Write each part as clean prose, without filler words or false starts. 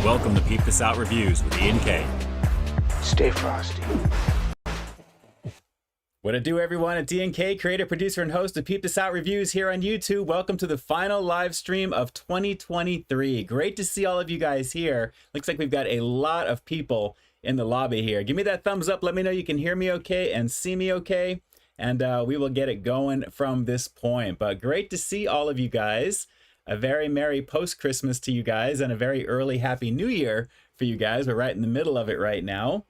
Welcome to Peep This Out Reviews with Ian K. Stay frosty. What it do, everyone? It's Ian K, creator, producer, and host of Peep This Out Reviews here on YouTube. Welcome to the final live stream of 2023. Great to see all of you guys here. Looks like we've got a lot of people in the lobby here. Give me that thumbs up. Let me know you can hear me okay and see me okay. And we will get it going from this point. But great to see all of you guys. A very Merry post-Christmas to you guys and a very early Happy New Year for you guys. We're right in the middle of it right now.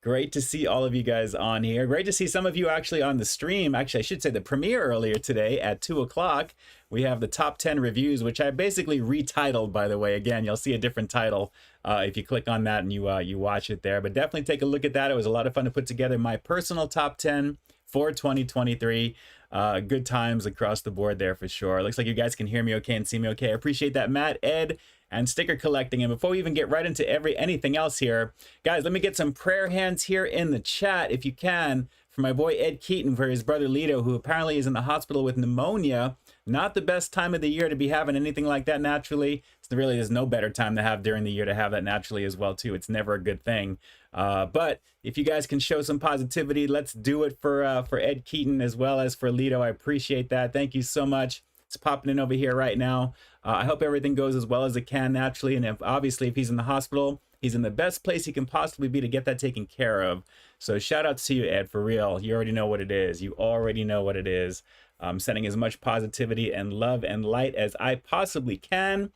Great to see all of you guys on here. Great to see some of you actually on the stream. Actually, I should say the premiere earlier today at 2 o'clock. We have the top 10 reviews, which I basically retitled, by the way. Again, you'll see a different title if you click on that and you watch it there. But definitely take a look at that. It was a lot of fun to put together my personal top 10 for 2023. Good times across the board there for sure. Looks like you guys can hear me okay and see me okay. I appreciate that, Matt, Ed, and sticker collecting. And before we even get right into anything else here, guys, let me get some prayer hands here in the chat if you can for my boy Ed Keaton, for his brother Lito, who apparently is in the hospital with pneumonia. Not the best time of the year to be having anything like that naturally. Really, there's no better time to have during the year to have that naturally as well too. It's never a good thing. But if you guys can show some positivity, let's do it for Ed Keaton as well as for Lito. I appreciate that. Thank you so much. It's popping in over here right now. I hope everything goes as well as it can naturally. And obviously if he's in the hospital, he's in the best place he can possibly be to get that taken care of. So shout out to you, Ed, for real. You already know what it is. You already know what it is. I'm sending as much positivity and love and light as I possibly can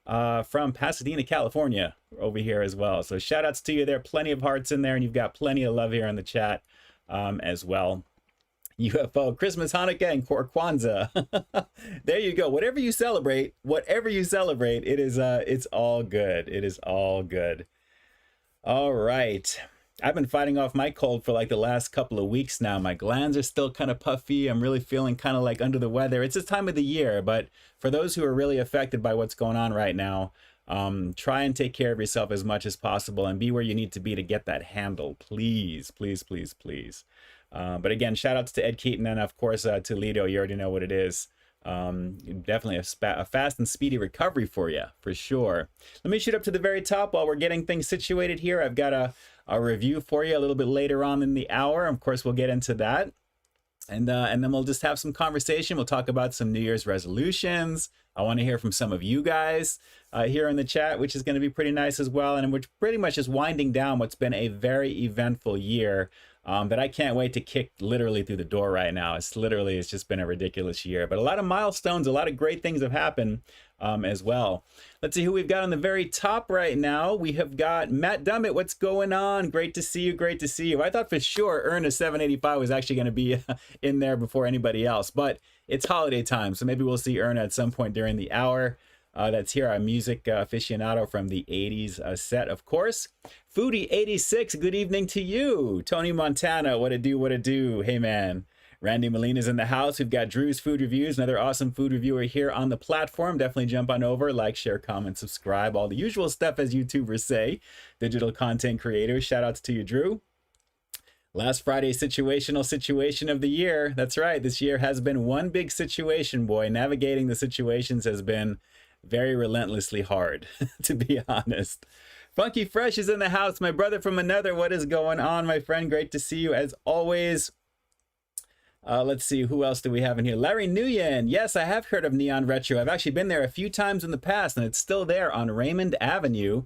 from Pasadena, California over here as well. So shout outs to you there. Plenty of hearts in there, and you've got plenty of love here in the chat as well. UFO, Christmas, Hanukkah, and Kwanzaa. There you go. Whatever you celebrate, it is it's all good. It is all good. All right. I've been fighting off my cold for like the last couple of weeks now. My glands are still kind of puffy. I'm really feeling kind of like under the weather. It's this time of the year, but for those who are really affected by what's going on right now, try and take care of yourself as much as possible and be where you need to be to get that handled. Please, please, please, please. But again, shout outs to Ed Keaton and of course to Lito. You already know what it is. Definitely a fast and speedy recovery for you, for sure. Let me shoot up to the very top while we're getting things situated here. I've got a review for you a little bit later on in the hour. Of course, we'll get into that. And then we'll just have some conversation. We'll talk about some New Year's resolutions. I want to hear from some of you guys here in the chat, which is going to be pretty nice as well. And we're pretty much just winding down what's been a very eventful year that I can't wait to kick literally through the door right now. It's just been a ridiculous year. But a lot of milestones, a lot of great things have happened as well. Let's see who we've got on the very top right now. We have got Matt Dummett. What's going on? Great to see you. Great to see you. I thought for sure Earn 785 was actually going to be in there before anybody else, but it's holiday time, so maybe we'll see Earn at some point during the hour. That's here, our music aficionado from the 80s set, of course. Foodie86, good evening to you. Tony Montana, what it do? Hey, man. Randy Molina's in the house. We've got Drew's Food Reviews, another awesome food reviewer here on the platform. Definitely jump on over, like, share, comment, subscribe, all the usual stuff, as YouTubers say. Digital content creators, shout outs to you, Drew. Last Friday's situational situation of the year. That's right, this year has been one big situation, boy. Navigating the situations has been very relentlessly hard, to be honest. Funky Fresh is in the house. My brother from another, what is going on, my friend? Great to see you as always. Let's see, who else do we have in here? Larry Nguyen. Yes, I have heard of Neon Retro. I've actually been there a few times in the past, and it's still there on Raymond Avenue.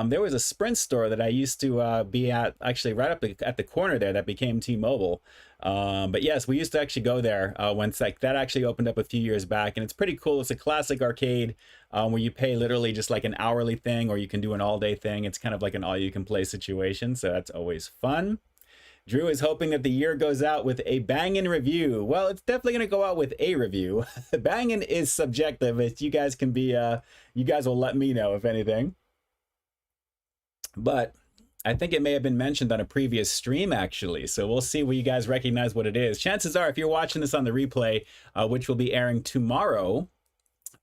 There was a Sprint store that I used to be at, actually right up at the corner there, that became T-Mobile. But yes, we used to actually go there once that actually opened up a few years back, and it's pretty cool. It's a classic arcade where you pay literally just like an hourly thing, or you can do an all-day thing. It's kind of like an all-you-can-play situation, so that's always fun. Drew is hoping that the year goes out with a bangin' review. Well, it's definitely going to go out with a review. Bangin' is subjective. You guys can be, you guys will let me know if anything. But I think it may have been mentioned on a previous stream, actually. So we'll see what you guys recognize what it is. Chances are, if you're watching this on the replay, which will be airing tomorrow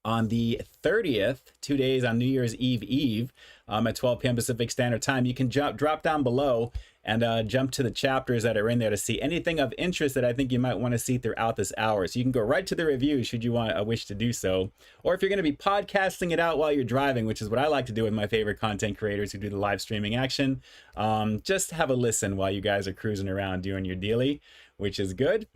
on the 30th, 2 days on New Year's Eve, at 12 p.m. Pacific Standard Time, you can drop down below and jump to the chapters that are in there to see anything of interest that I think you might want to see throughout this hour. So you can go right to the review should you wish to do so. Or if you're going to be podcasting it out while you're driving, which is what I like to do with my favorite content creators who do the live streaming action, just have a listen while you guys are cruising around doing your dealy, which is good.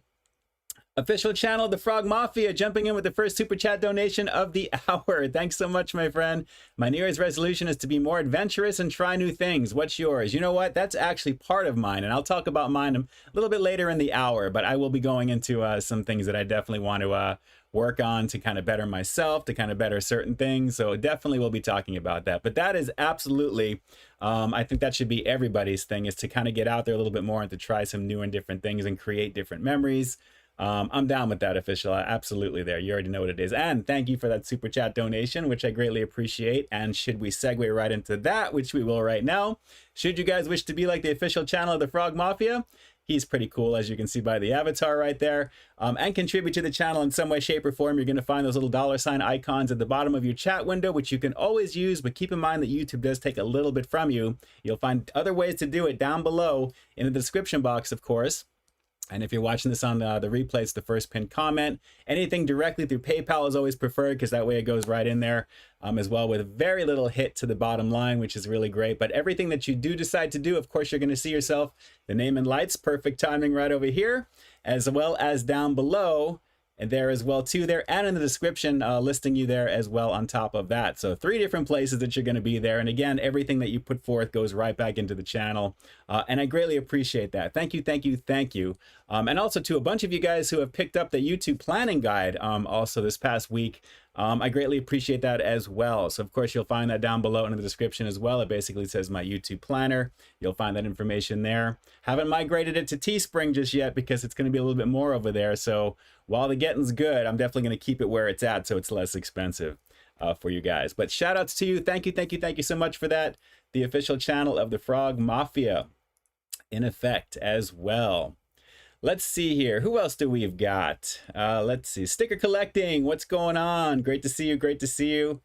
Official channel, The Frog Mafia, jumping in with the first super chat donation of the hour. Thanks so much, my friend. My New Year's resolution is to be more adventurous and try new things. What's yours? You know what? That's actually part of mine, and I'll talk about mine a little bit later in the hour, but I will be going into some things that I definitely want to work on to kind of better myself, to kind of better certain things. So definitely we'll be talking about that. But that is absolutely, I think that should be everybody's thing, is to kind of get out there a little bit more and to try some new and different things and create different memories. I'm down with that, official. Absolutely there. You already know what it is. And thank you for that super chat donation, which I greatly appreciate. And should we segue right into that, which we will right now, should you guys wish to be like the official channel of the Frog Mafia, he's pretty cool, as you can see by the avatar right there, and contribute to the channel in some way, shape, or form. You're going to find those little $ icons at the bottom of your chat window, which you can always use, but keep in mind that YouTube does take a little bit from you. You'll find other ways to do it down below in the description box, of course. And if you're watching this on the replay, it's the first pinned comment. Anything directly through PayPal is always preferred, because that way it goes right in there as well, with very little hit to the bottom line, which is really great. But everything that you do decide to do, of course, you're going to see yourself the name and lights, perfect timing right over here, as well as down below. And there as well too, there and in the description, listing you there as well on top of that. So 3 different places that you're going to be there. And again, everything that you put forth goes right back into the channel. And I greatly appreciate that. Thank you, thank you, thank you. And also to a bunch of you guys who have picked up the YouTube planning guide also this past week. I greatly appreciate that as well. So of course you'll find that down below in the description as well. It basically says my YouTube planner. You'll find that information there. Haven't migrated it to Teespring just yet, because it's going to be a little bit more over there. So while the getting's good, I'm definitely going to keep it where it's at so it's less expensive for you guys. But shout outs to you. Thank you, thank you, thank you so much for that. The official channel of the Frog Mafia in effect as well. Let's see here. Who else do we've got? Let's see. Sticker collecting. What's going on? Great to see you. Great to see you.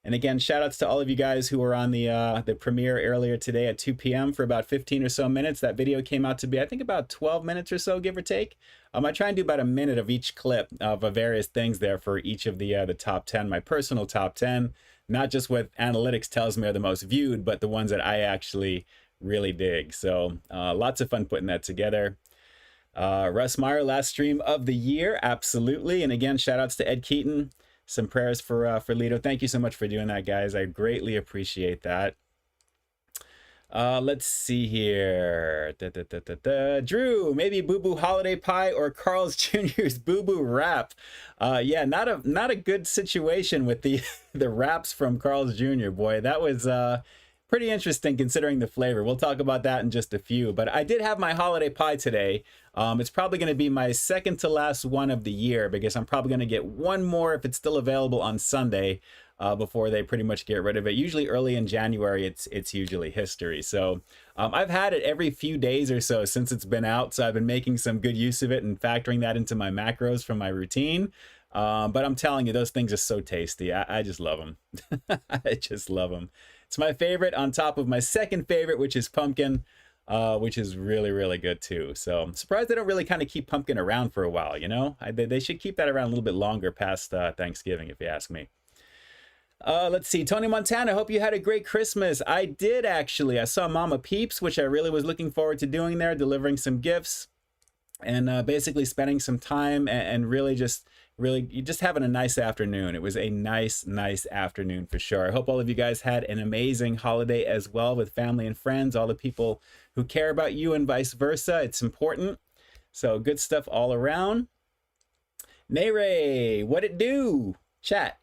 And again, shout outs to all of you guys who were on the premiere earlier today at 2 p.m. for about 15 or so minutes. That video came out to be, I think, about 12 minutes or so, give or take. I try and do about a minute of each clip of various things there for each of the top 10, my personal top 10. Not just what analytics tells me are the most viewed, but the ones that I actually really dig. So lots of fun putting that together. Russ Meyer, last stream of the year, absolutely. And again, shout outs to Ed Keaton. Some prayers for Lito. Thank you so much for doing that, guys. I greatly appreciate that. Let's see here. Drew, maybe Boo Boo Holiday Pie or Carl's Jr.'s Boo Boo Rap. Yeah, not a good situation with the the raps from Carl's Jr. Boy, that was pretty interesting considering the flavor. We'll talk about that in just a few. But I did have my holiday pie today. It's probably going to be my second to last one of the year because I'm probably going to get one more if it's still available on Sunday. Before they pretty much get rid of it. Usually early in January, it's usually history. So I've had it every few days or so since it's been out. So I've been making some good use of it and factoring that into my macros from my routine. But I'm telling you, those things are so tasty. I just love them. I just love them. It's my favorite on top of my second favorite, which is pumpkin, which is really, really good too. So I'm surprised they don't really kind of keep pumpkin around for a while, you know? They should keep that around a little bit longer past Thanksgiving, if you ask me. Let's see. Tony Montana, hope you had a great Christmas. I did, actually. I saw Momma Peeps, which I really was looking forward to doing there, delivering some gifts and basically spending some time and really just having a nice afternoon. It was a nice afternoon for sure. I hope all of you guys had an amazing holiday as well with family and friends, all the people who care about you and vice versa. It's important. So good stuff all around. Nayray, what it do? Chat.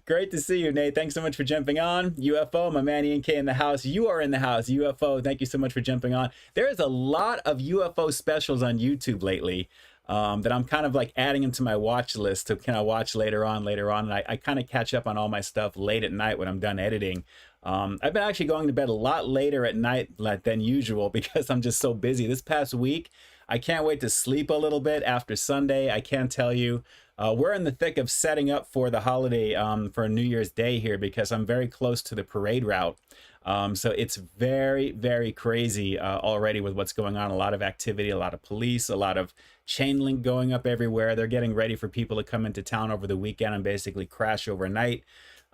Great to see you, Nate. Thanks so much for jumping on. UFO, my man Ian K in the house. You are in the house. UFO, thank you so much for jumping on. There is a lot of UFO specials on YouTube lately that I'm kind of like adding into my watch list to kind of watch later on. And I kind of catch up on all my stuff late at night when I'm done editing. I've been actually going to bed a lot later at night than usual because I'm just so busy. This past week, I can't wait to sleep a little bit after Sunday. I can't tell you. We're in the thick of setting up for the holiday for New Year's Day here because I'm very close to the parade route. So it's very, very crazy already with what's going on. A lot of activity, a lot of police, a lot of chain link going up everywhere. They're getting ready for people to come into town over the weekend and basically crash overnight.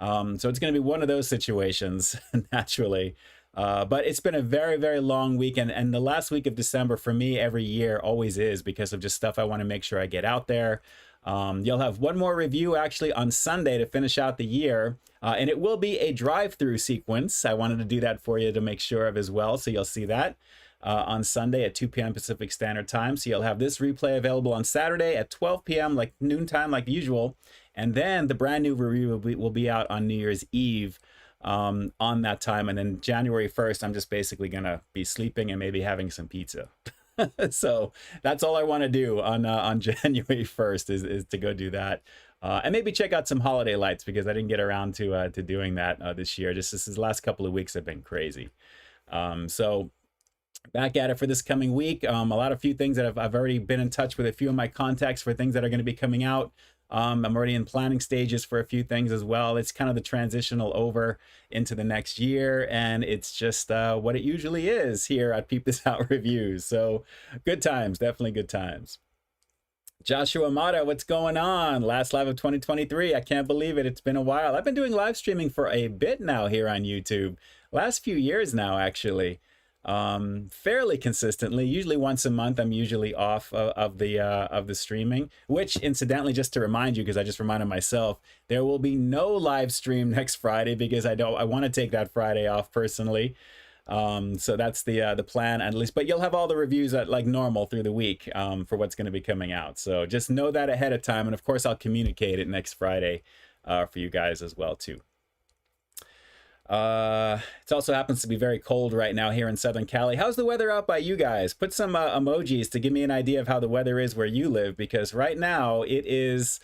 So it's going to be one of those situations, naturally. But it's been a very, very long weekend. And the last week of December for me every year always is because of just stuff I want to make sure I get out there. You'll have one more review actually on Sunday to finish out the year. And it will be a drive-through sequence. I wanted to do that for you to make sure of as well. So you'll see that on Sunday at 2 p.m. Pacific Standard Time. So you'll have this replay available on Saturday at 12 p.m. like noontime like usual. And then the brand new review will be out on New Year's Eve on that time. And then January 1st, I'm just basically going to be sleeping and maybe having some pizza. So that's all I want to do on January 1st is to go do that. And maybe check out some holiday lights because I didn't get around to doing that this year. Just this last couple of weeks have been crazy. So back at it for this coming week. A few things that I've already been in touch with a few of my contacts for things that are going to be coming out. I'm already in planning stages for a few things as well. It's kind of the transitional over into the next year, and it's just what it usually is here at Peep This Out Reviews. So good times, definitely good times. Joshua Mata, what's going on? Last live of 2023. I can't believe it. It's been a while. I've been doing live streaming for a bit now here on YouTube. Last few years now, actually. Fairly consistently, usually once a month. I'm usually off of the streaming, which incidentally, just to remind you, because I just reminded myself, there will be no live stream next Friday because I want to take that Friday off personally. So that's the plan at least, but you'll have all the reviews like normal through the week for what's going to be coming out. So just know that ahead of time. And of course I'll communicate it next Friday for you guys as well too. It also happens to be very cold right now here in Southern Cali. How's the weather out by you guys? Put some emojis to give me an idea of how the weather is where you live, because right now it is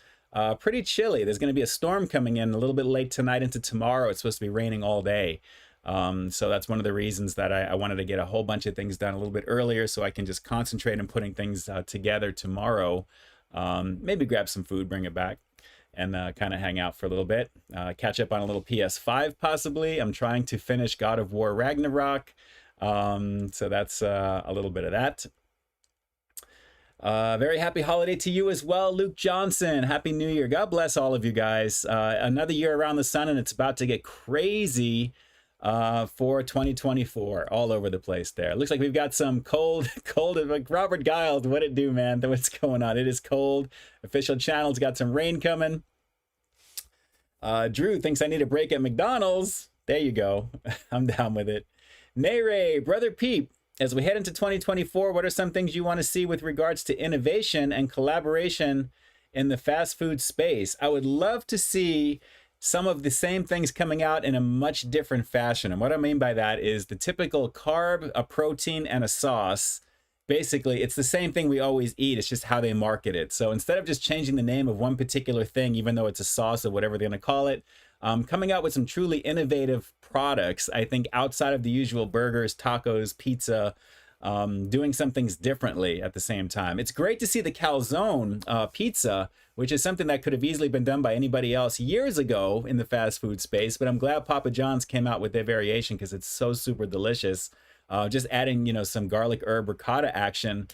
pretty chilly. There's going to be a storm coming in a little bit late tonight into tomorrow. It's supposed to be raining all day. So that's one of the reasons that I wanted to get a whole bunch of things done a little bit earlier so I can just concentrate on putting things together tomorrow. Maybe grab some food, bring it back, and kind of hang out for a little bit. Catch up on a little PS5 possibly. I'm trying to finish God of War Ragnarok. So that's a little bit of that. Very happy holiday to you as well, Luke Johnson. Happy New Year. God bless all of you guys. Another year around the sun, and it's about to get crazy for 2024, all over the place there. Looks like we've got some cold, like Robert Giles, what it do, man? What's going on? It is cold. Official channel's got some rain coming. Drew thinks I need a break at McDonald's. There you go. I'm down with it. Nayray, Brother Peep, as we head into 2024, what are some things you want to see with regards to innovation and collaboration in the fast food space? I would love to see some of the same things coming out in a much different fashion. And what I mean by that is the typical carb, a protein, and a sauce. Basically, it's the same thing we always eat. It's just how they market it. So instead of just changing the name of one particular thing, even though it's a sauce or whatever they're going to call it, coming out with some truly innovative products, I think outside of the usual burgers, tacos, pizza, doing some things differently at the same time. It's great to see the calzone pizza, which is something that could have easily been done by anybody else years ago in the fast food space, but I'm glad Papa John's came out with their variation because it's so super delicious. Just adding, you know, some garlic herb ricotta action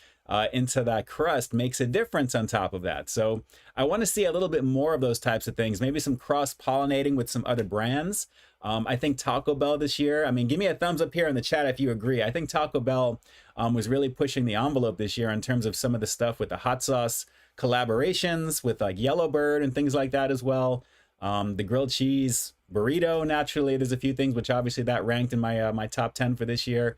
into that crust makes a difference on top of that. So I want to see a little bit more of those types of things, maybe some cross-pollinating with some other brands. I think Taco Bell this year, I mean, give me a thumbs up here in the chat if you agree. I think Taco Bell was really pushing the envelope this year in terms of some of the stuff with the hot sauce collaborations with like Yellowbird and things like that as well. The grilled cheese burrito, naturally, there's a few things which obviously that ranked in my my top 10 for this year.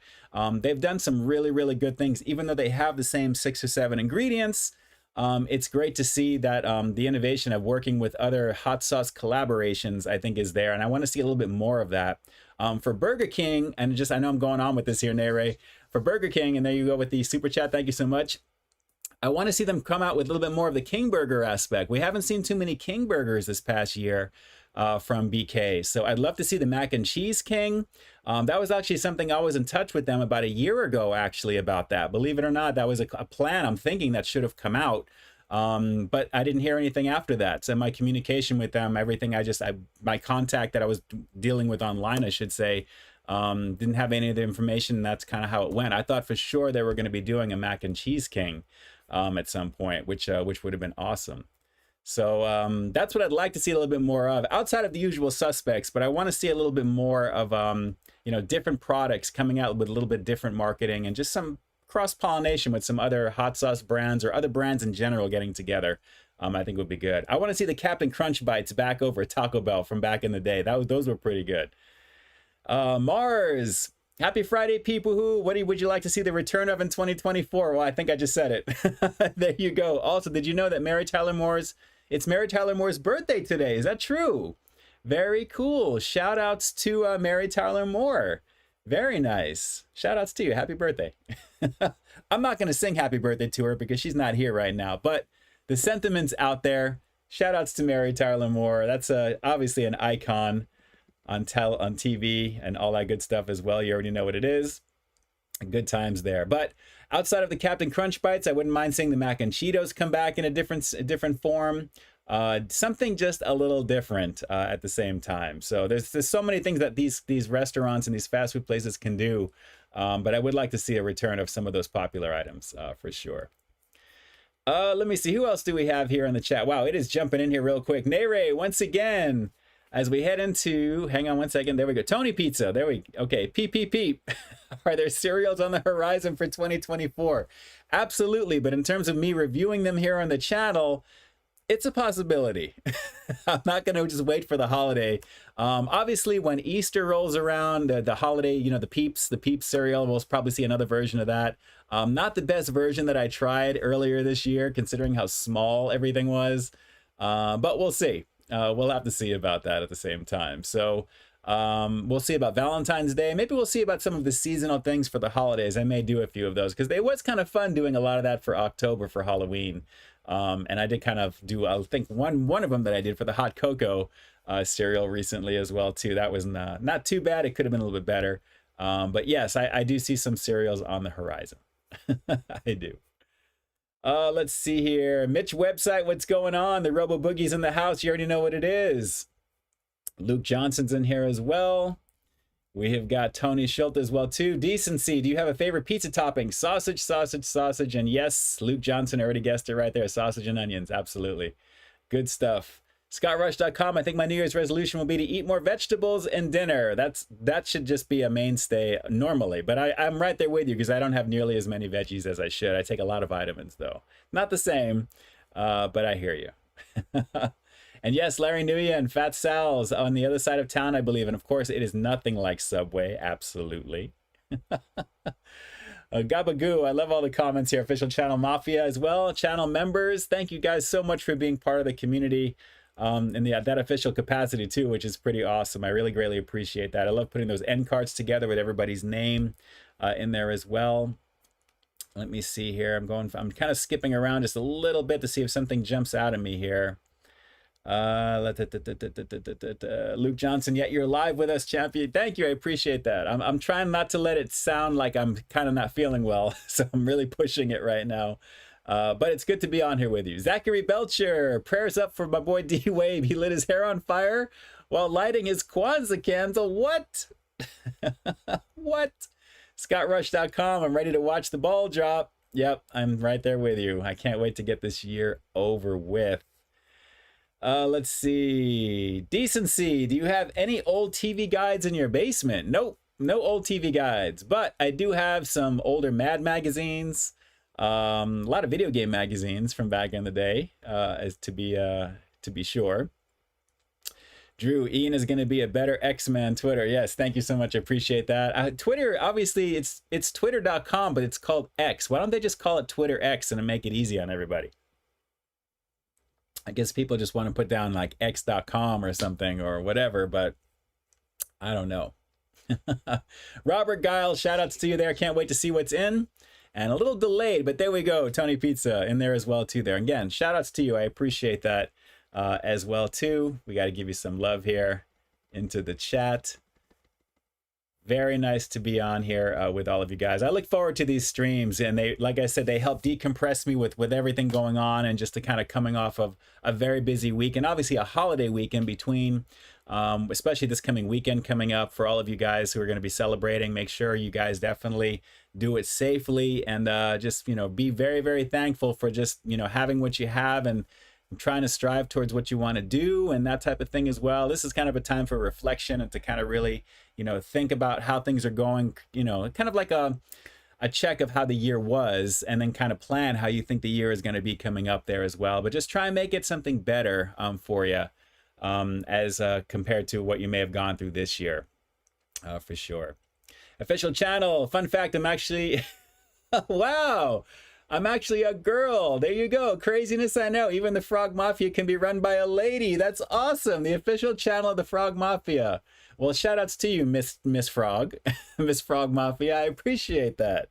They've done some really good things, even though they have the same 6 or 7 ingredients. It's great to see that the innovation of working with other hot sauce collaborations, I think, is there, and I want to see a little bit more of that. For Burger King, and just I know I'm going on with this here, Nayray, for Burger King, and there you go with the super chat, thank you so much. I want to see them come out with a little bit more of the King Burger aspect. We haven't seen too many King Burgers this past year from BK. So I'd love to see the Mac and Cheese King. That was actually something I was in touch with them about a year ago, actually, about that. Believe it or not, that was a plan I'm thinking that should have come out. But I didn't hear anything after that. So my communication with them, everything my contact that I was dealing with online, I should say, didn't have any of the information. And that's kind of how it went. I thought for sure they were going to be doing a Mac and Cheese King at some point, which would have been awesome. So that's what I'd like to see a little bit more of outside of the usual suspects, but I want to see a little bit more of, you know, different products coming out with a little bit different marketing and just some cross-pollination with some other hot sauce brands or other brands in general getting together. I think would be good. I want to see the Captain Crunch Bites back over at Taco Bell from back in the day. Those were pretty good. Mars, happy Friday, people. What would you like to see the return of in 2024? Well, I think I just said it. There you go. Also, did you know that it's Mary Tyler Moore's birthday today? Is that true? Very cool. Shout outs to Mary Tyler Moore. Very nice. Shout outs to you. Happy birthday. I'm not going to sing happy birthday to her because she's not here right now, but the sentiment's out there. Shout outs to Mary Tyler Moore. That's obviously an icon on TV and all that good stuff as well. You already know what it is. Good times there. But outside of the Captain Crunch Bites, I wouldn't mind seeing the Mac and Cheetos come back in a different form. Something just a little different at the same time. So there's so many things that these restaurants and these fast food places can do. But I would like to see a return of some of those popular items for sure. Let me see. Who else do we have here in the chat? Wow, it is jumping in here real quick. Nayray, once again, as we head into, hang on one second. There we go. Tony Pizza. There we go. Okay. Peep. Are there cereals on the horizon for 2024? Absolutely. But in terms of me reviewing them here on the channel, it's a possibility. I'm not going to just wait for the holiday. Obviously, when Easter rolls around, the holiday, you know, the Peeps cereal, we'll probably see another version of that. Not the best version that I tried earlier this year, considering how small everything was. But we'll see. We'll have to see about that at the same time. So we'll see about Valentine's Day. Maybe we'll see about some of the seasonal things for the holidays. I may do a few of those because it was kind of fun doing a lot of that for October for Halloween. And I did kind of do, I think one of them that I did for the hot cocoa cereal recently as well too. That was not too bad. It could have been a little bit better. But yes, I do see some cereals on the horizon. I do. Let's see here. Mitch website, what's going on? The Robo Boogie's in the house. You already know what it is. Luke Johnson's in here as well. We have got Tony Schulte as well too. Decency, do you have a favorite pizza topping? Sausage, and yes, Luke Johnson already guessed it right there. Sausage and onions, absolutely. Good stuff. ScottRush.com, I think my New Year's resolution will be to eat more vegetables and dinner. That should just be a mainstay normally. But I'm right there with you because I don't have nearly as many veggies as I should. I take a lot of vitamins, though. Not the same, but I hear you. And yes, Larry Nuya and Fat Sal's on the other side of town, I believe. And of course, it is nothing like Subway. Absolutely. Gabagoo, I love all the comments here. Official channel Mafia as well. Channel members, thank you guys so much for being part of the community in that official capacity too, which is pretty awesome. I really greatly appreciate that. I love putting those end cards together with everybody's name in there as well. Let me see here. I'm kind of skipping around just a little bit to see if something jumps out at me here. Luke Johnson, yet you're live with us, champion. Thank you, I appreciate that. I'm trying not to let it sound like I'm kind of not feeling well, so I'm really pushing it right now. But it's good to be on here with you. Zachary Belcher, prayers up for my boy D-Wave. He lit his hair on fire while lighting his Kwanzaa candle. What? What? ScottRush.com, I'm ready to watch the ball drop. Yep, I'm right there with you. I can't wait to get this year over with. Let's see. Decency, do you have any old TV guides in your basement? Nope, no old TV guides, but I do have some older Mad magazines, a lot of video game magazines from back in the day, as to be sure. Drew, Ian is going to be a better X-Man Twitter. Yes, thank you so much. I appreciate that. Twitter, obviously, it's twitter.com, but it's called X. Why don't they just call it Twitter X and make it easy on everybody? I guess people just want to put down like x.com or something or whatever, but I don't know. Robert Giles, shout outs to you there. Can't wait to see what's in. And a little delayed, but there we go. Tony Pizza in there as well too there. Again, shout outs to you. I appreciate that as well too. We got to give you some love here into the chat. Very nice to be on here with all of you guys. I look forward to these streams, and they, like I said, they help decompress me with everything going on and just to kind of coming off of a very busy week and obviously a holiday week in between, especially this coming weekend coming up for all of you guys who are going to be celebrating. Make sure you guys definitely do it safely and just, be very, very thankful for just, having what you have and trying to strive towards what you want to do and that type of thing as well. This is kind of a time for reflection and to kind of really, think about how things are going, kind of like a check of how the year was and then kind of plan how you think the year is going to be coming up there as well. But just try and make it something better for you as compared to what you may have gone through this year, for sure. Official channel, fun fact, I'm actually, wow. I'm actually a girl. There you go. Craziness, I know. Even the Frog Mafia can be run by a lady. That's awesome. The official channel of the Frog Mafia. Well, shout outs to you, Miss Frog. Miss Frog Mafia. I appreciate that.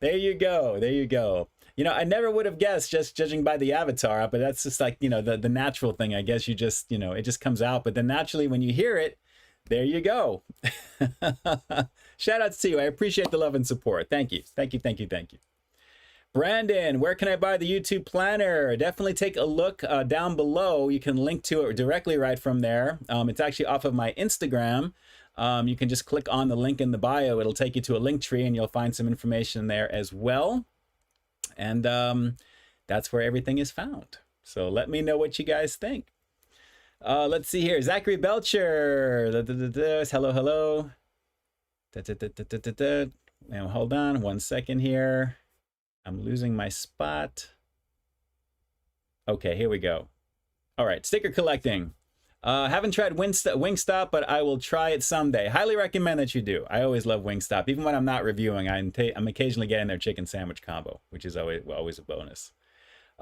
There you go. There you go. I never would have guessed just judging by the avatar, but that's just like, the natural thing. I guess you just, it just comes out. But then naturally when you hear it, there you go. Shout outs to you. I appreciate the love and support. Thank you. Thank you. Thank you. Thank you. Brandon, where can I buy the YouTube planner? Definitely take a look down below. You can link to it directly right from there. It's actually off of my Instagram. You can just click on the link in the bio. It'll take you to a link tree and you'll find some information there as well. And that's where everything is found. So let me know what you guys think. Let's see here. Zachary Belcher. Hello, hello. Now hold on 1 second here. I'm losing my spot. Okay, here we go. All right, sticker collecting. Haven't tried Wingstop, but I will try it someday. Highly recommend that you do. I always love Wingstop. Even when I'm not reviewing, I'm occasionally getting their chicken sandwich combo, which is always a bonus.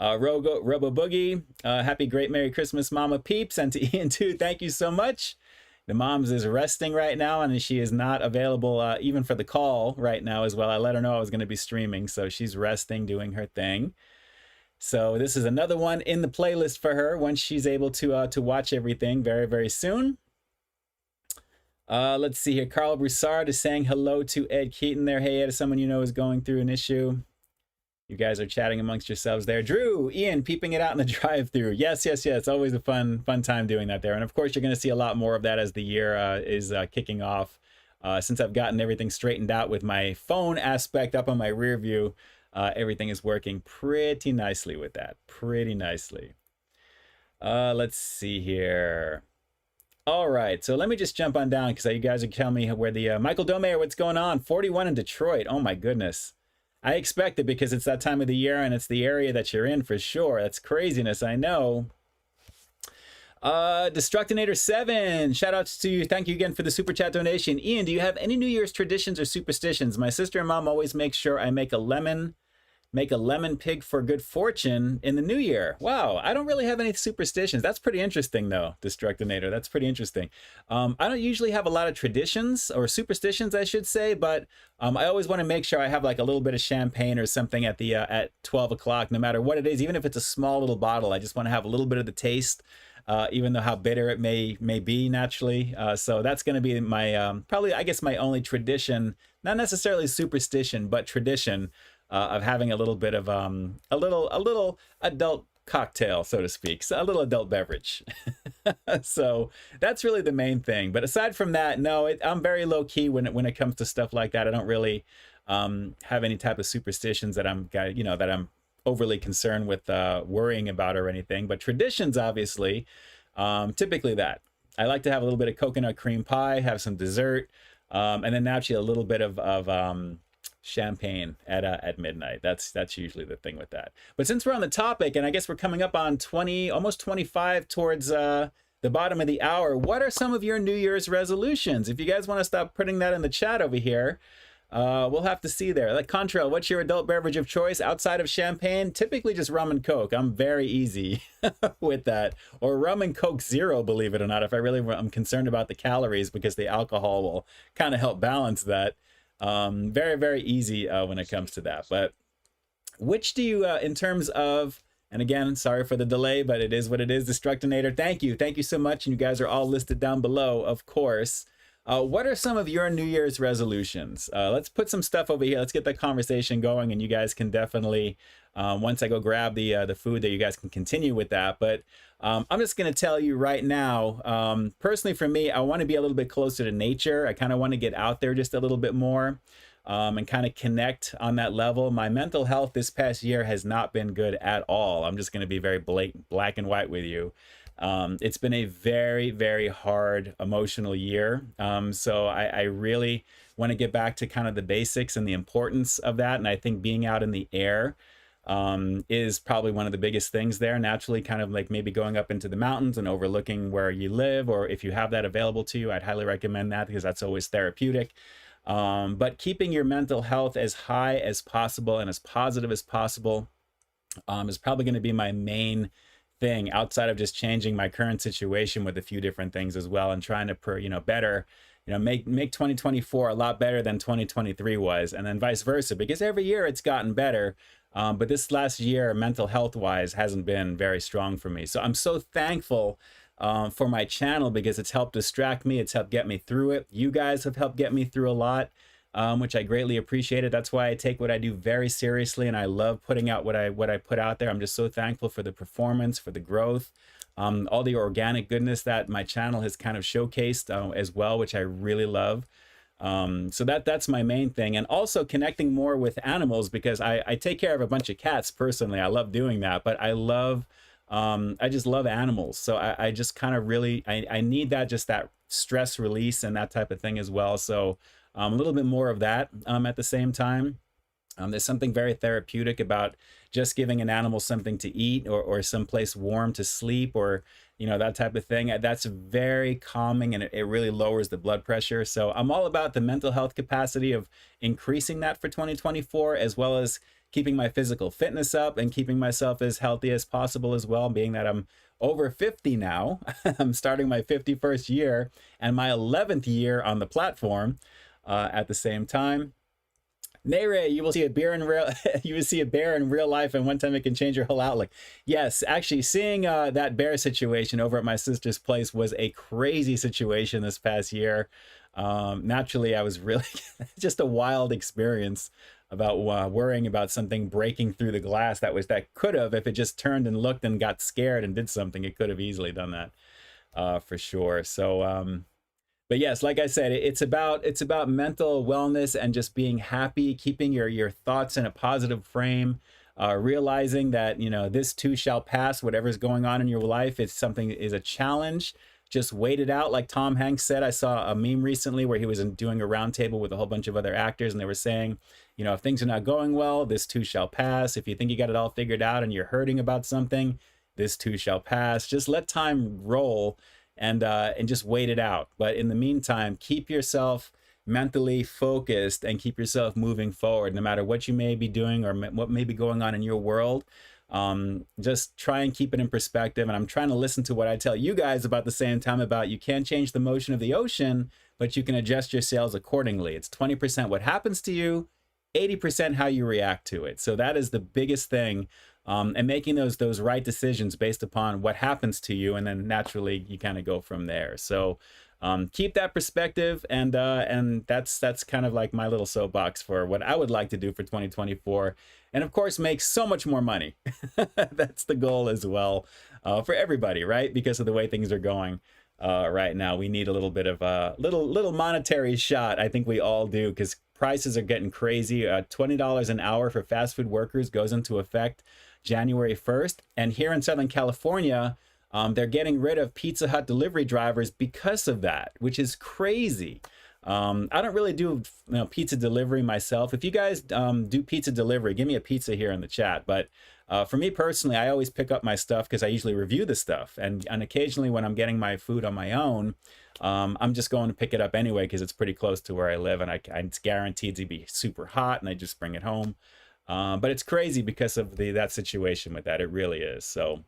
Robo Boogie, happy great Merry Christmas, Mama Peeps, and to Ian too, thank you so much. The moms is resting right now, and she is not available even for the call right now as well. I let her know I was going to be streaming, so she's resting, doing her thing. So this is another one in the playlist for her once she's able to watch everything very, very soon. Let's see here. Carl Broussard is saying hello to Ed Keaton there. Hey, Ed, someone you know is going through an issue. You guys are chatting amongst yourselves there. Drew, Ian, peeping it out in the drive-through. Yes, yes, yes. It's always a fun time doing that there. And of course, you're going to see a lot more of that as the year is kicking off. Since I've gotten everything straightened out with my phone aspect up on my rear view, everything is working pretty nicely with that. Pretty nicely. Let's see here. All right, so let me just jump on down because you guys are telling me where the Michael Domayer, what's going on? 41 in Detroit. Oh my goodness. I expect it because it's that time of the year and it's the area that you're in for sure. That's craziness, I know. Destructinator 7, shout outs to you. Thank you again for the super chat donation. Ian, do you have any New Year's traditions or superstitions? My sister and mom always make sure I make a lemon pig for good fortune in the new year. Wow, I don't really have any superstitions. That's pretty interesting though, Destructinator. That's pretty interesting. I don't usually have a lot of traditions or superstitions, I should say, but I always want to make sure I have like a little bit of champagne or something at the at 12 o'clock, no matter what it is, even if it's a small little bottle. I just want to have a little bit of the taste. Even though how bitter it may be naturally. So that's going to be my, probably, I guess, my only tradition, not necessarily superstition, but tradition of having a little bit of a little adult cocktail, so to speak, so a little adult beverage. So that's really the main thing. But aside from that, no, I'm very low key when it comes to stuff like that. I don't really have any type of superstitions that I'm overly concerned with worrying about or anything. But traditions, obviously, typically that. I like to have a little bit of coconut cream pie, have some dessert, and then naturally a little bit of champagne at midnight. That's usually the thing with that. But since we're on the topic, and I guess we're coming up on 20, almost 25 towards the bottom of the hour, what are some of your New Year's resolutions? If you guys want to stop putting that in the chat over here, we'll have to see there. Like Contrail, what's your adult beverage of choice outside of champagne? Typically just rum and Coke. I'm very easy with that. Or rum and Coke Zero, believe it or not, if I'm concerned about the calories, because the alcohol will kind of help balance that. Very, very easy when it comes to that. But which do you, in terms of, and again, sorry for the delay, but it is what it is, Destructinator. Thank you so much. And you guys are all listed down below, of course. What are some of your New Year's resolutions? Let's put some stuff over here. Let's get the conversation going, and you guys can definitely, once I go grab the food, that you guys can continue with that. But I'm just going to tell you right now, personally for me, I want to be a little bit closer to nature. I kind of want to get out there just a little bit more and kind of connect on that level. My mental health this past year has not been good at all. I'm just going to be very black and white with you. It's been a very, very hard emotional year. So I really want to get back to kind of the basics and the importance of that. And I think being out in the air is probably one of the biggest things there. Naturally, kind of like maybe going up into the mountains and overlooking where you live, or if you have that available to you, I'd highly recommend that because that's always therapeutic. But keeping your mental health as high as possible and as positive as possible is probably going to be my main thing, outside of just changing my current situation with a few different things as well, and trying to better, make 2024 a lot better than 2023 was, and then vice versa, because every year it's gotten better. But this last year, mental health wise, hasn't been very strong for me. So I'm so thankful for my channel, because it's helped distract me. It's helped get me through it. You guys have helped get me through a lot, which I greatly appreciated. That's why I take what I do very seriously, and I love putting out what I put out there. I'm just so thankful for the performance, for the growth, all the organic goodness that my channel has kind of showcased as well, which I really love. So that's my main thing. And also connecting more with animals, because I take care of a bunch of cats personally. I love doing that, but I just love animals. So I just kind of really, I need that, just that stress release and that type of thing as well. So a little bit more of that at the same time. There's something very therapeutic about just giving an animal something to eat, or someplace warm to sleep, or that type of thing. That's very calming, and it really lowers the blood pressure. So I'm all about the mental health capacity of increasing that for 2024, as well as keeping my physical fitness up and keeping myself as healthy as possible as well, being that I'm over 50 now. I'm starting my 51st year and my 11th year on the platform at the same time. Nere, you will see a bear in real life, and one time it can change your whole outlook. Yes, actually, seeing that bear situation over at my sister's place was a crazy situation this past year. Naturally, I was really just a wild experience about worrying about something breaking through the glass that could have, if it just turned and looked and got scared and did something, it could have easily done that for sure. So but yes, like I said, it's about mental wellness and just being happy, keeping your thoughts in a positive frame, realizing that, you know, this too shall pass. Whatever's going on in your life, it's something is a challenge. Just wait it out. Like Tom Hanks said, I saw a meme recently where he was doing a roundtable with a whole bunch of other actors, and they were saying, you know, if things are not going well, this too shall pass. If you think you got it all figured out and you're hurting about something, this too shall pass. Just let time roll and just wait it out. But in the meantime, keep yourself mentally focused and keep yourself moving forward, no matter what you may be doing or what may be going on in your world. Just try and keep it in perspective. And I'm trying to listen to what I tell you guys about the same time about you can't change the motion of the ocean, but you can adjust your sails accordingly. It's 20% what happens to you, 80% how you react to it. So that is the biggest thing. And making those right decisions based upon what happens to you, and then naturally you kind of go from there. So keep that perspective, and that's kind of like my little soapbox for what I would like to do for 2024, and of course make so much more money. That's the goal as well, for everybody, right? Because of the way things are going right now, we need a little bit of a little monetary shot. I think we all do, because prices are getting crazy. $20 an hour for fast food workers goes into effect January 1st, and here in Southern California, they're getting rid of Pizza Hut delivery drivers because of that, which is crazy. I don't really do pizza delivery myself. If you guys do pizza delivery, give me a pizza here in the chat. But for me personally, I always pick up my stuff because I usually review the stuff. And occasionally when I'm getting my food on my own, I'm just going to pick it up anyway because it's pretty close to where I live, and it's guaranteed to be super hot, and I just bring it home. But it's crazy because of that situation with that. It really is. So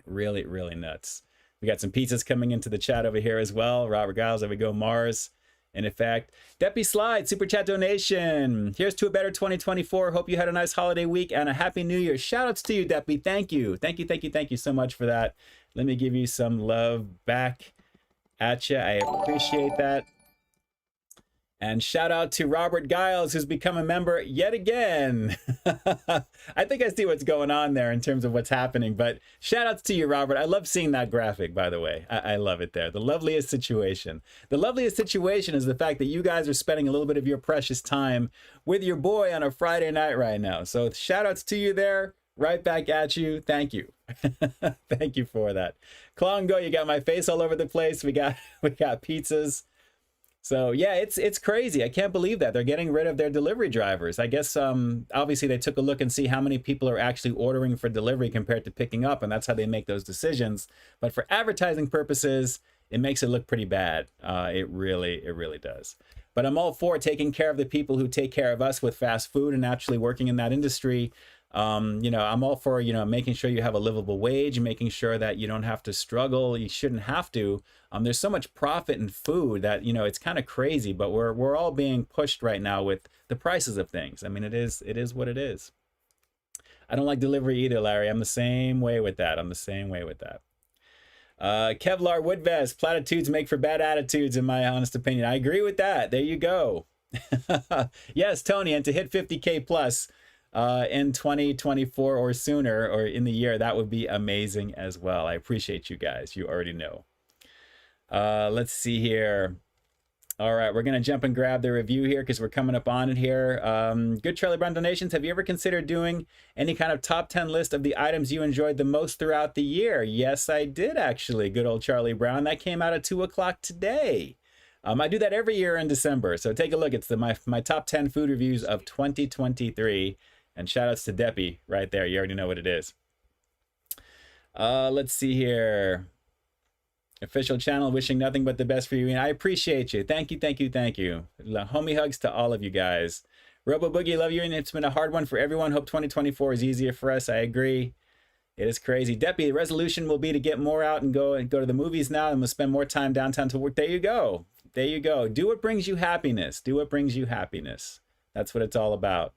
really, really nuts. We got some pizzas coming into the chat over here as well. Robert Giles, there we go. Mars, in effect. DeppySlide, super chat donation. Here's to a better 2024. Hope you had a nice holiday week and a happy new year. Shout outs to you, Deppy. Thank you. Thank you, thank you, thank you so much for that. Let me give you some love back at you. I appreciate that. And shout out to Robert Giles, who's become a member yet again. I think I see what's going on there in terms of what's happening, but shout outs to you, Robert. I love seeing that graphic, by the way. I love it there. The loveliest situation. The loveliest situation is the fact that you guys are spending a little bit of your precious time with your boy on a Friday night right now. So shout outs to you there. Right back at you. Thank you. Thank you for that. Klongo, you got my face all over the place. We got pizzas. So yeah, it's crazy. I can't believe that they're getting rid of their delivery drivers. I guess obviously they took a look and see how many people are actually ordering for delivery compared to picking up, and that's how they make those decisions. But for advertising purposes, it makes it look pretty bad. It really does. But I'm all for taking care of the people who take care of us with fast food and actually working in that industry. I'm all for, making sure you have a livable wage, making sure that you don't have to struggle. You shouldn't have to. There's so much profit in food that, it's kind of crazy, but we're all being pushed right now with the prices of things. I mean, it is what it is. I don't like delivery either, Larry. I'm the same way with that. Kevlar Woodvest, platitudes make for bad attitudes, in my honest opinion. I agree with that. There you go. Yes, Tony, and to hit 50K plus in 2024 or sooner, or in the year, that would be amazing as well. I appreciate you guys. You already know. Let's see here. All right, we're going to jump and grab the review here because we're coming up on it here. Good Charlie Brown donations. Have you ever considered doing any kind of top 10 list of the items you enjoyed the most throughout the year? Yes, I did, actually. Good old Charlie Brown. That came out at 2 o'clock today. I do that every year in December. So take a look. It's my top 10 food reviews of 2023. And shout outs to Deppy right there. You already know what it is. Let's see here. Official channel, wishing nothing but the best for you. And I appreciate you. Thank you. Homie hugs to all of you guys. Robo Boogie, love you. And it's been a hard one for everyone. Hope 2024 is easier for us. I agree. It is crazy. Deppy, the resolution will be to get more out and go to the movies now, and we'll spend more time downtown to work. There you go. Do what brings you happiness. That's what it's all about.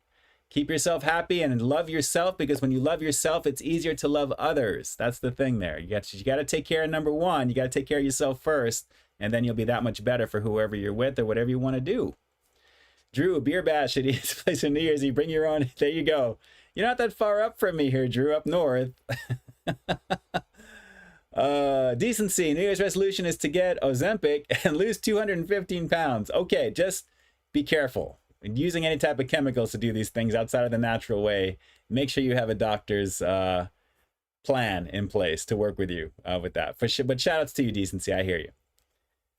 Keep yourself happy and love yourself, because when you love yourself, it's easier to love others. That's the thing there. You got to take care of number one. You got to take care of yourself first, and then you'll be that much better for whoever you're with or whatever you want to do. Drew, beer bash at his place for New Year's Eve. Bring your own. There you go. You're not that far up from me here, Drew, up north. Decency. New Year's resolution is to get Ozempic and lose 215 pounds. Okay, just be careful. using any type of chemicals to do these things outside of the natural way, make sure you have a doctor's plan in place to work with you with that. But shout outs to you, Decency. I hear you.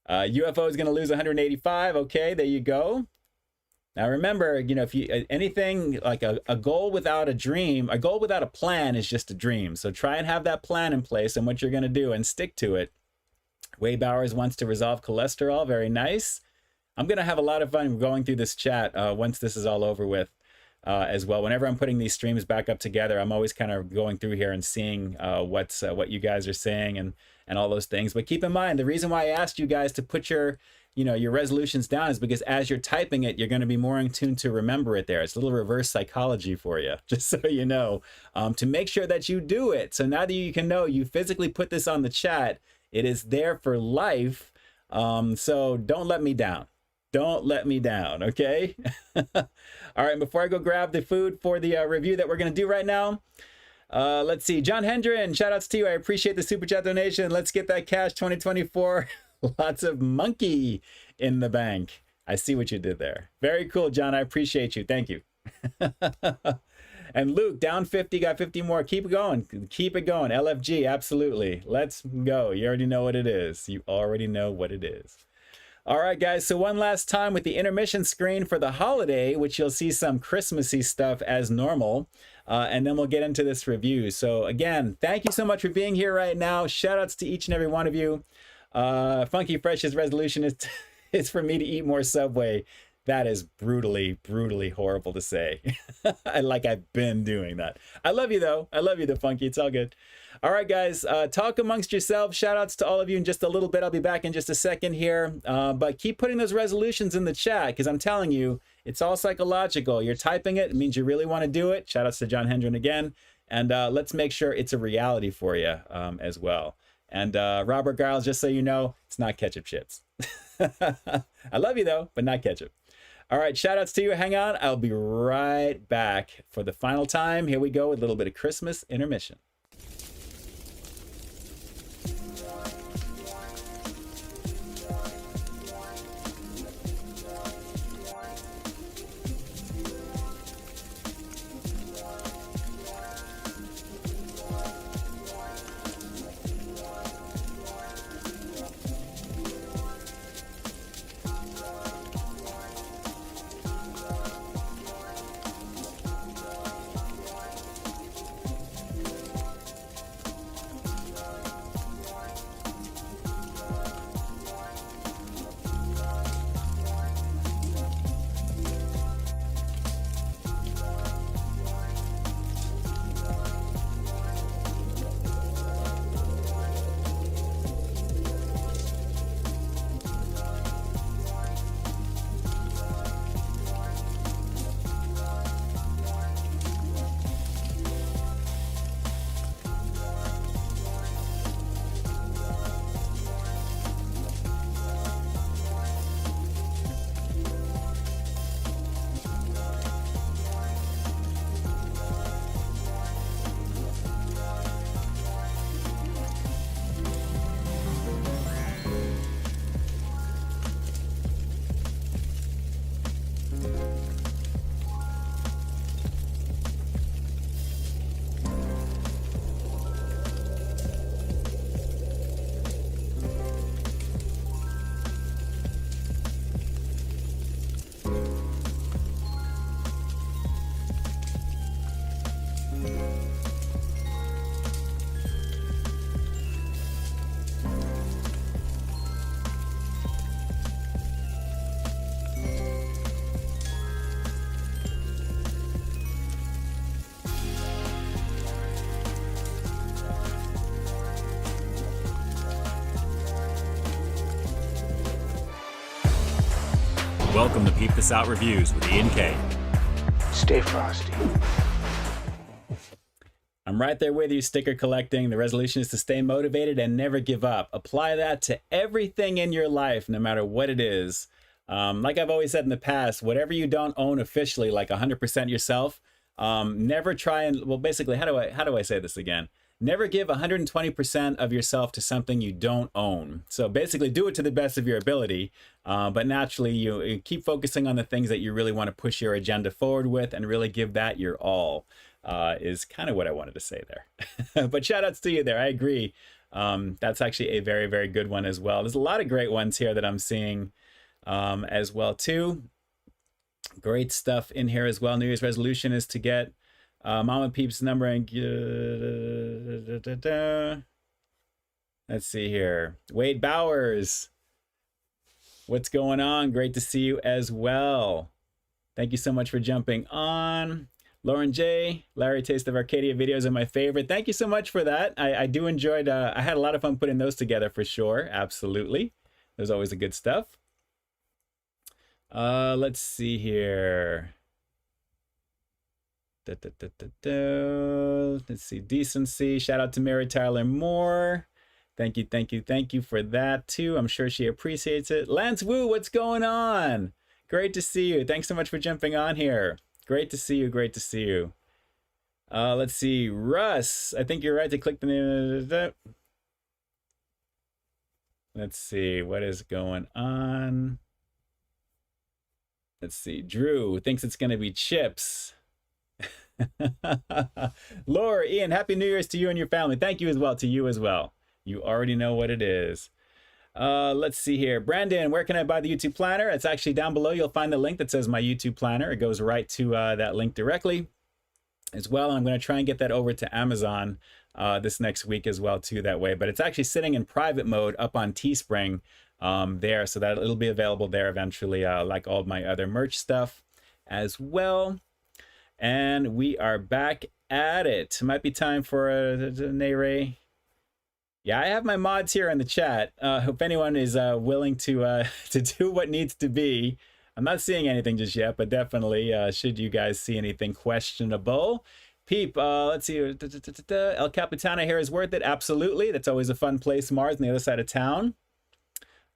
UFO is going to lose 185. Okay, there you go. Now remember, you know, if you anything like a goal without a dream, a goal without a plan is just a dream. So try and have that plan in place and what you're going to do and stick to it. Wade Bowers wants to resolve cholesterol. Very nice. I'm going to have a lot of fun going through this chat once this is all over with as well. Whenever I'm putting these streams back up together, I'm always kind of going through here and seeing what you guys are saying and all those things. But keep in mind, the reason why I asked you guys to put your resolutions down is because as you're typing it, you're going to be more in tune to remember it there. It's a little reverse psychology for you, just so you know, to make sure that you do it. So now that you can know you physically put this on the chat, it is there for life. So don't let me down. Don't let me down, okay? All right, before I go grab the food for the review that we're going to do right now, let's see. Jon Hendren, shout outs to you. I appreciate the super chat donation. Let's get that cash 2024. Lots of monkey in the bank. I see what you did there. Very cool, John. I appreciate you. Thank you. And Luke, down 50, got 50 more. Keep it going. Keep it going. LFG, absolutely. Let's go. You already know what it is. You already know what it is. All right, guys. So one last time with the intermission screen for the holiday, which you'll see some Christmassy stuff as normal. And then we'll get into this review. So again, thank you so much for being here right now. Shout outs to each and every one of you. Funky Fresh's resolution is for me to eat more Subway. That is brutally, brutally horrible to say. Like I've been doing that. I love you though. I love you, the Funky. It's all good. All right, guys. Talk amongst yourselves. Shout outs to all of you in just a little bit. I'll be back in just a second here. But keep putting those resolutions in the chat because I'm telling you, it's all psychological. You're typing it. It means you really want to do it. Shout outs to Jon Hendren again. And let's make sure it's a reality for you as well. And Robert Giles, just so you know, it's not ketchup chips. I love you though, but not ketchup. All right, shout outs to you. Hang on. I'll be right back for the final time. Here we go with a little bit of Christmas intermission. Welcome to Peep This Out Reviews with Ian K. Stay frosty. I'm right there with you, sticker collecting. The resolution is to stay motivated and never give up. Apply that to everything in your life, no matter what it is. Like I've always said in the past, whatever you don't own officially, like 100% yourself, never try and, well, basically, how do I say this again? Never give 120% of yourself to something you don't own. So basically do it to the best of your ability, but naturally you keep focusing on the things that you really want to push your agenda forward with and really give that your all, is kind of what I wanted to say there. But shout outs to you there. I agree. That's actually a very, very good one as well. There's a lot of great ones here that I'm seeing as well too. Great stuff in here as well. New Year's resolution is to get Mama Peeps number and let's see here. Wade Bowers, what's going on? Great to see you as well. Thank you so much for jumping on. Lauren J, Larry Taste of Arcadia videos are my favorite. Thank you so much for that. I do enjoyed, I had a lot of fun putting those together for sure. Absolutely. There's always the good stuff. Let's see here. Let's see, decency. Shout out to Mary Tyler Moore. Thank you, thank you, thank you for that too. I'm sure she appreciates it. Lance Wu, what's going on? Great to see you. Thanks so much for jumping on here. Great to see you. Great to see you. Let's see, Russ. I think you're right to click the name. Let's see what is going on. Let's see. Drew thinks it's going to be chips. Laura, Ian, happy New Year's to you and your family. Thank you as well, to you as well. You already know what it is. Let's see here. Brandon, where can I buy the YouTube planner? It's actually down below. You'll find the link that says my YouTube planner. It goes right to that link directly as well. I'm going to try and get that over to Amazon this next week as well too that way. But it's actually sitting in private mode up on Teespring there, so that it'll be available there eventually, like all of my other merch stuff as well. And we are back at it. Might be time for a Nayray. Yeah, I have my mods here in the chat. If anyone is willing to do what needs to be. I'm not seeing anything just yet, but definitely should you guys see anything questionable. Peep, let's see. El Capitano here is worth it. Absolutely. That's always a fun place. Mars on the other side of town.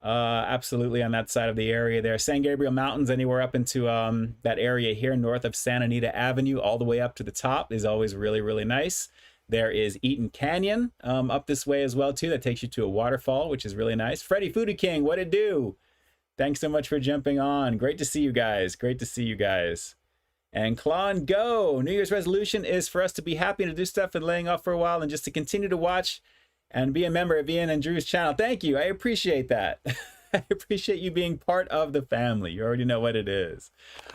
Absolutely on that side of the area there. San Gabriel Mountains, anywhere up into that area here north of Santa Anita Avenue all the way up to the top is always really, really nice. There is Eaton Canyon up this way as well too. That takes you to a waterfall, which is really nice. Freddie Foodie King, what it do? Thanks so much for jumping on. Great to see you guys. Great to see you guys. And Claw and Go. New Year's resolution is for us to be happy to do stuff and laying off for a while and just to continue to watch and be a member of Ian and Drew's channel. Thank you. I appreciate that. I appreciate you being part of the family. You already know what it is.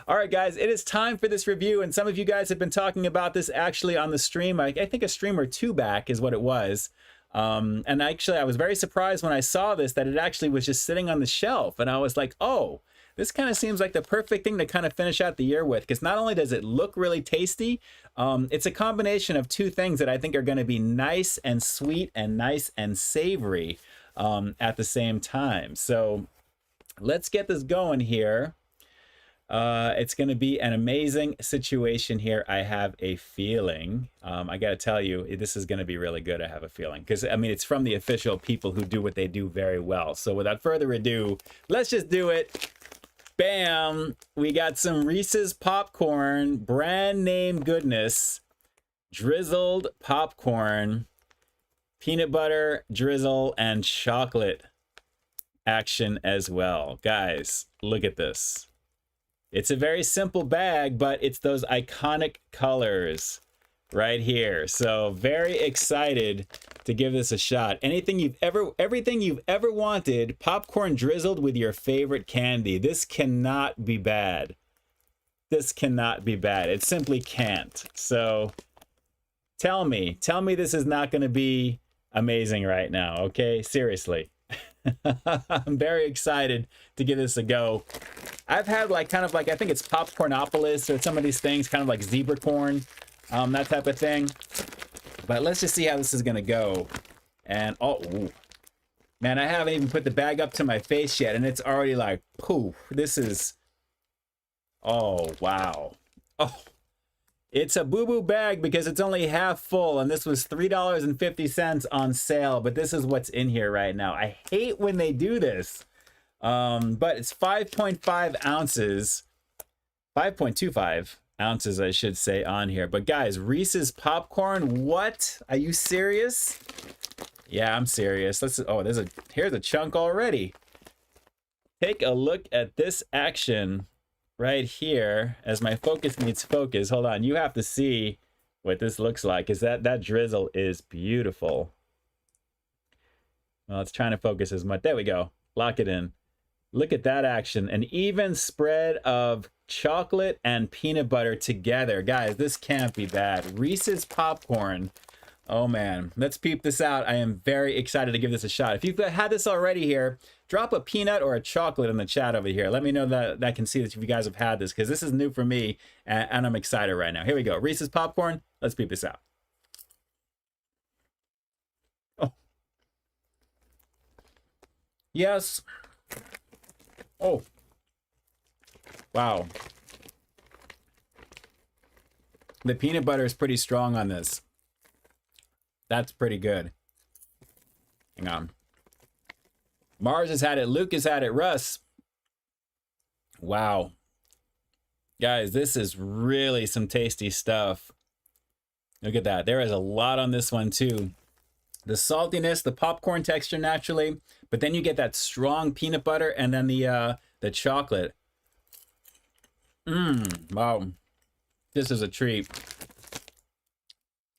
All right, guys, it is time for this review. And some of you guys have been talking about this actually on the stream. I think a stream or two back is what it was. And actually, I was very surprised when I saw this, that it actually was just sitting on the shelf. And I was like, oh, this kind of seems like the perfect thing to kind of finish out the year with, because not only does it look really tasty, it's a combination of two things that I think are going to be nice and sweet and nice and savory at the same time. So let's get this going here. It's going to be an amazing situation here. I have a feeling. I got to tell you, this is going to be really good. I have a feeling, because I mean, it's from the official people who do what they do very well. So without further ado, let's just do it. Bam! We got some Reese's popcorn, brand name goodness, drizzled popcorn, peanut butter, drizzle, and chocolate action as well. Guys, look at this. It's a very simple bag, but it's those iconic colors right here. So very excited to give this a shot. Everything you've ever wanted, popcorn drizzled with your favorite candy. This cannot be bad. This cannot be bad. It simply can't. So tell me this is not going to be amazing right now, okay? Seriously. I'm very excited to give this a go. I've had like kind of like, I think it's Popcornopolis or some of these things, kind of like zebra corn, that type of thing. But let's just see how this is gonna go. And oh, ooh. Man, I haven't even put the bag up to my face yet, and it's already like poof. This is, oh wow. Oh, it's a boo-boo bag because it's only half full, and this was $3.50 on sale, but this is what's in here right now. I hate when they do this. But it's 5.5 ounces, 5.25 ounces, I should say, on here. But guys, Reese's popcorn, what? Are you serious? Yeah, I'm serious. Let's, oh, here's a chunk already. Take a look at this action right here as my focus needs focus. Hold on, you have to see what this looks like, is that drizzle is beautiful. Well, it's trying to focus as much. There we go. Lock it in. Look at that action. An even spread of chocolate and peanut butter together. Guys, this can't be bad. Reese's popcorn. Oh man, let's peep this out. I am very excited to give this a shot. If you've had this already here, drop a peanut or a chocolate in the chat over here. Let me know that I can see that if you guys have had this, because this is new for me and I'm excited right now. Here we go. Reese's popcorn. Let's peep this out. Oh. Yes. Oh. Wow. The peanut butter is pretty strong on this. That's pretty good. Hang on. Mars has had it. Luke has had it. Russ. Wow. Guys, this is really some tasty stuff. Look at that. There is a lot on this one too. The saltiness, the popcorn texture naturally, but then you get that strong peanut butter and then the chocolate. Wow. This is a treat.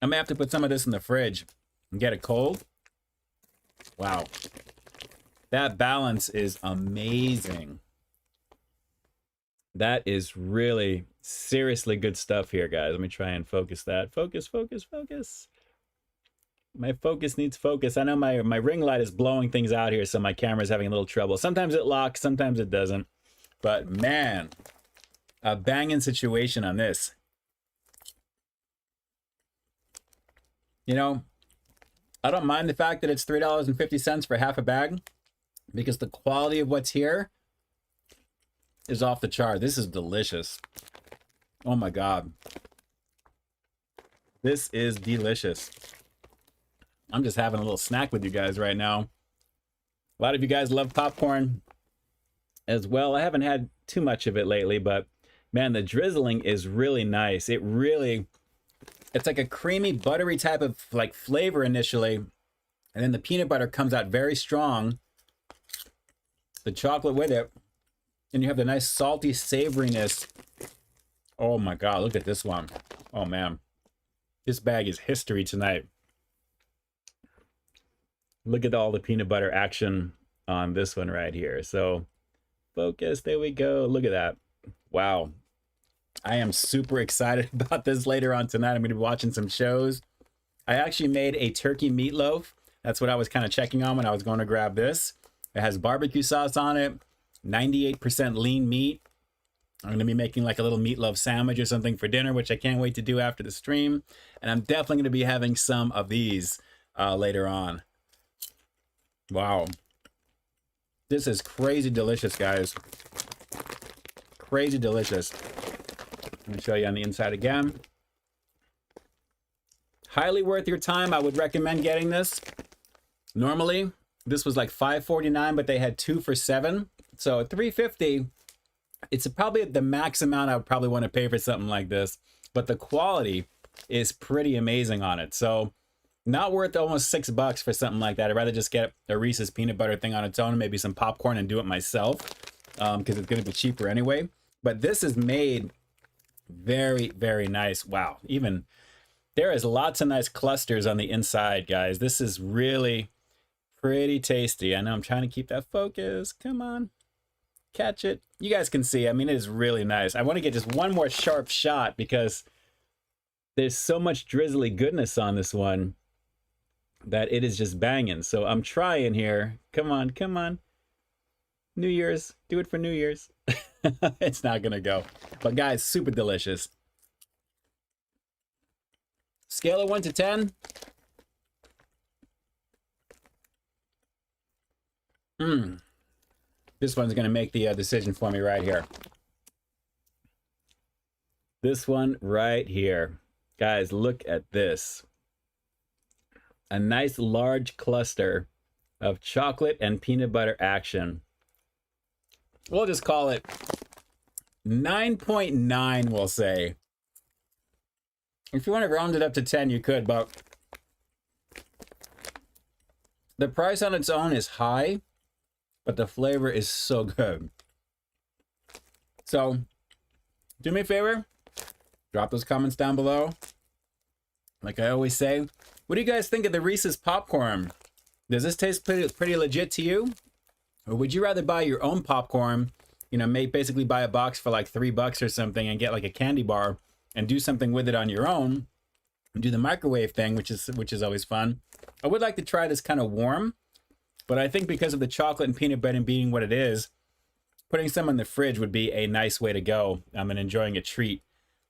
I may have to put some of this in the fridge and get it cold. Wow. That balance is amazing. That is really seriously good stuff here, guys. Let me try and focus that. Focus, focus, focus. My focus needs focus. I know my ring light is blowing things out here, so my camera's having a little trouble. Sometimes it locks, sometimes it doesn't. But man, a banging situation on this. You know, I don't mind the fact that it's $3.50 for half a bag, because the quality of what's here is off the chart. This is delicious. Oh my God. This is delicious. I'm just having a little snack with you guys right now. A lot of you guys love popcorn as well. I haven't had too much of it lately, but man, the drizzling is really nice. It's like a creamy, buttery type of like flavor initially, and then the peanut butter comes out very strong. The chocolate with it, and you have the nice salty savoriness. Oh my God, look at this one. Oh man, this bag is history tonight. Look at all the peanut butter action on this one right here. So focus, there we go. Look at that. Wow. I am super excited about this later on tonight. I'm going to be watching some shows. I actually made a turkey meatloaf. That's what I was kind of checking on when I was going to grab this. It has barbecue sauce on it, 98% lean meat. I'm going to be making like a little meatloaf sandwich or something for dinner, which I can't wait to do after the stream. And I'm definitely going to be having some of these later on. Wow. This is crazy delicious, guys. Crazy delicious. Let me show you on the inside again. Highly worth your time. I would recommend getting this. Normally, this was like $5.49, but they had 2 for $7. So at $3.50, it's probably the max amount I would probably want to pay for something like this. But the quality is pretty amazing on it. So not worth almost $6 for something like that. I'd rather just get a Reese's peanut butter thing on its own, and maybe some popcorn and do it myself, because it's going to be cheaper anyway. But this is made very, very nice. Wow. Even there is lots of nice clusters on the inside, guys. This is really pretty tasty. I know I'm trying to keep that focus. Come on. Catch it. You guys can see. I mean, it is really nice. I want to get just one more sharp shot because there's so much drizzly goodness on this one that it is just banging. So I'm trying here. Come on, come on. New Year's. Do it for New Year's. It's not gonna go. But guys, super delicious. Scale of 1 to 10. This one's gonna make the decision for me right here. This one right here. Guys, look at this. A nice large cluster of chocolate and peanut butter action. We'll just call it 9.9, we'll say. If you want to round it up to 10, you could, but the price on its own is high, but the flavor is so good. So, do me a favor, drop those comments down below. Like I always say, what do you guys think of the Reese's popcorn? Does this taste pretty legit to you? Or would you rather buy your own popcorn, you know, basically buy a box for like $3 or something and get like a candy bar and do something with it on your own and do the microwave thing, which is always fun. I would like to try this kind of warm, but I think because of the chocolate and peanut butter being what it is, putting some in the fridge would be a nice way to go. I'm enjoying a treat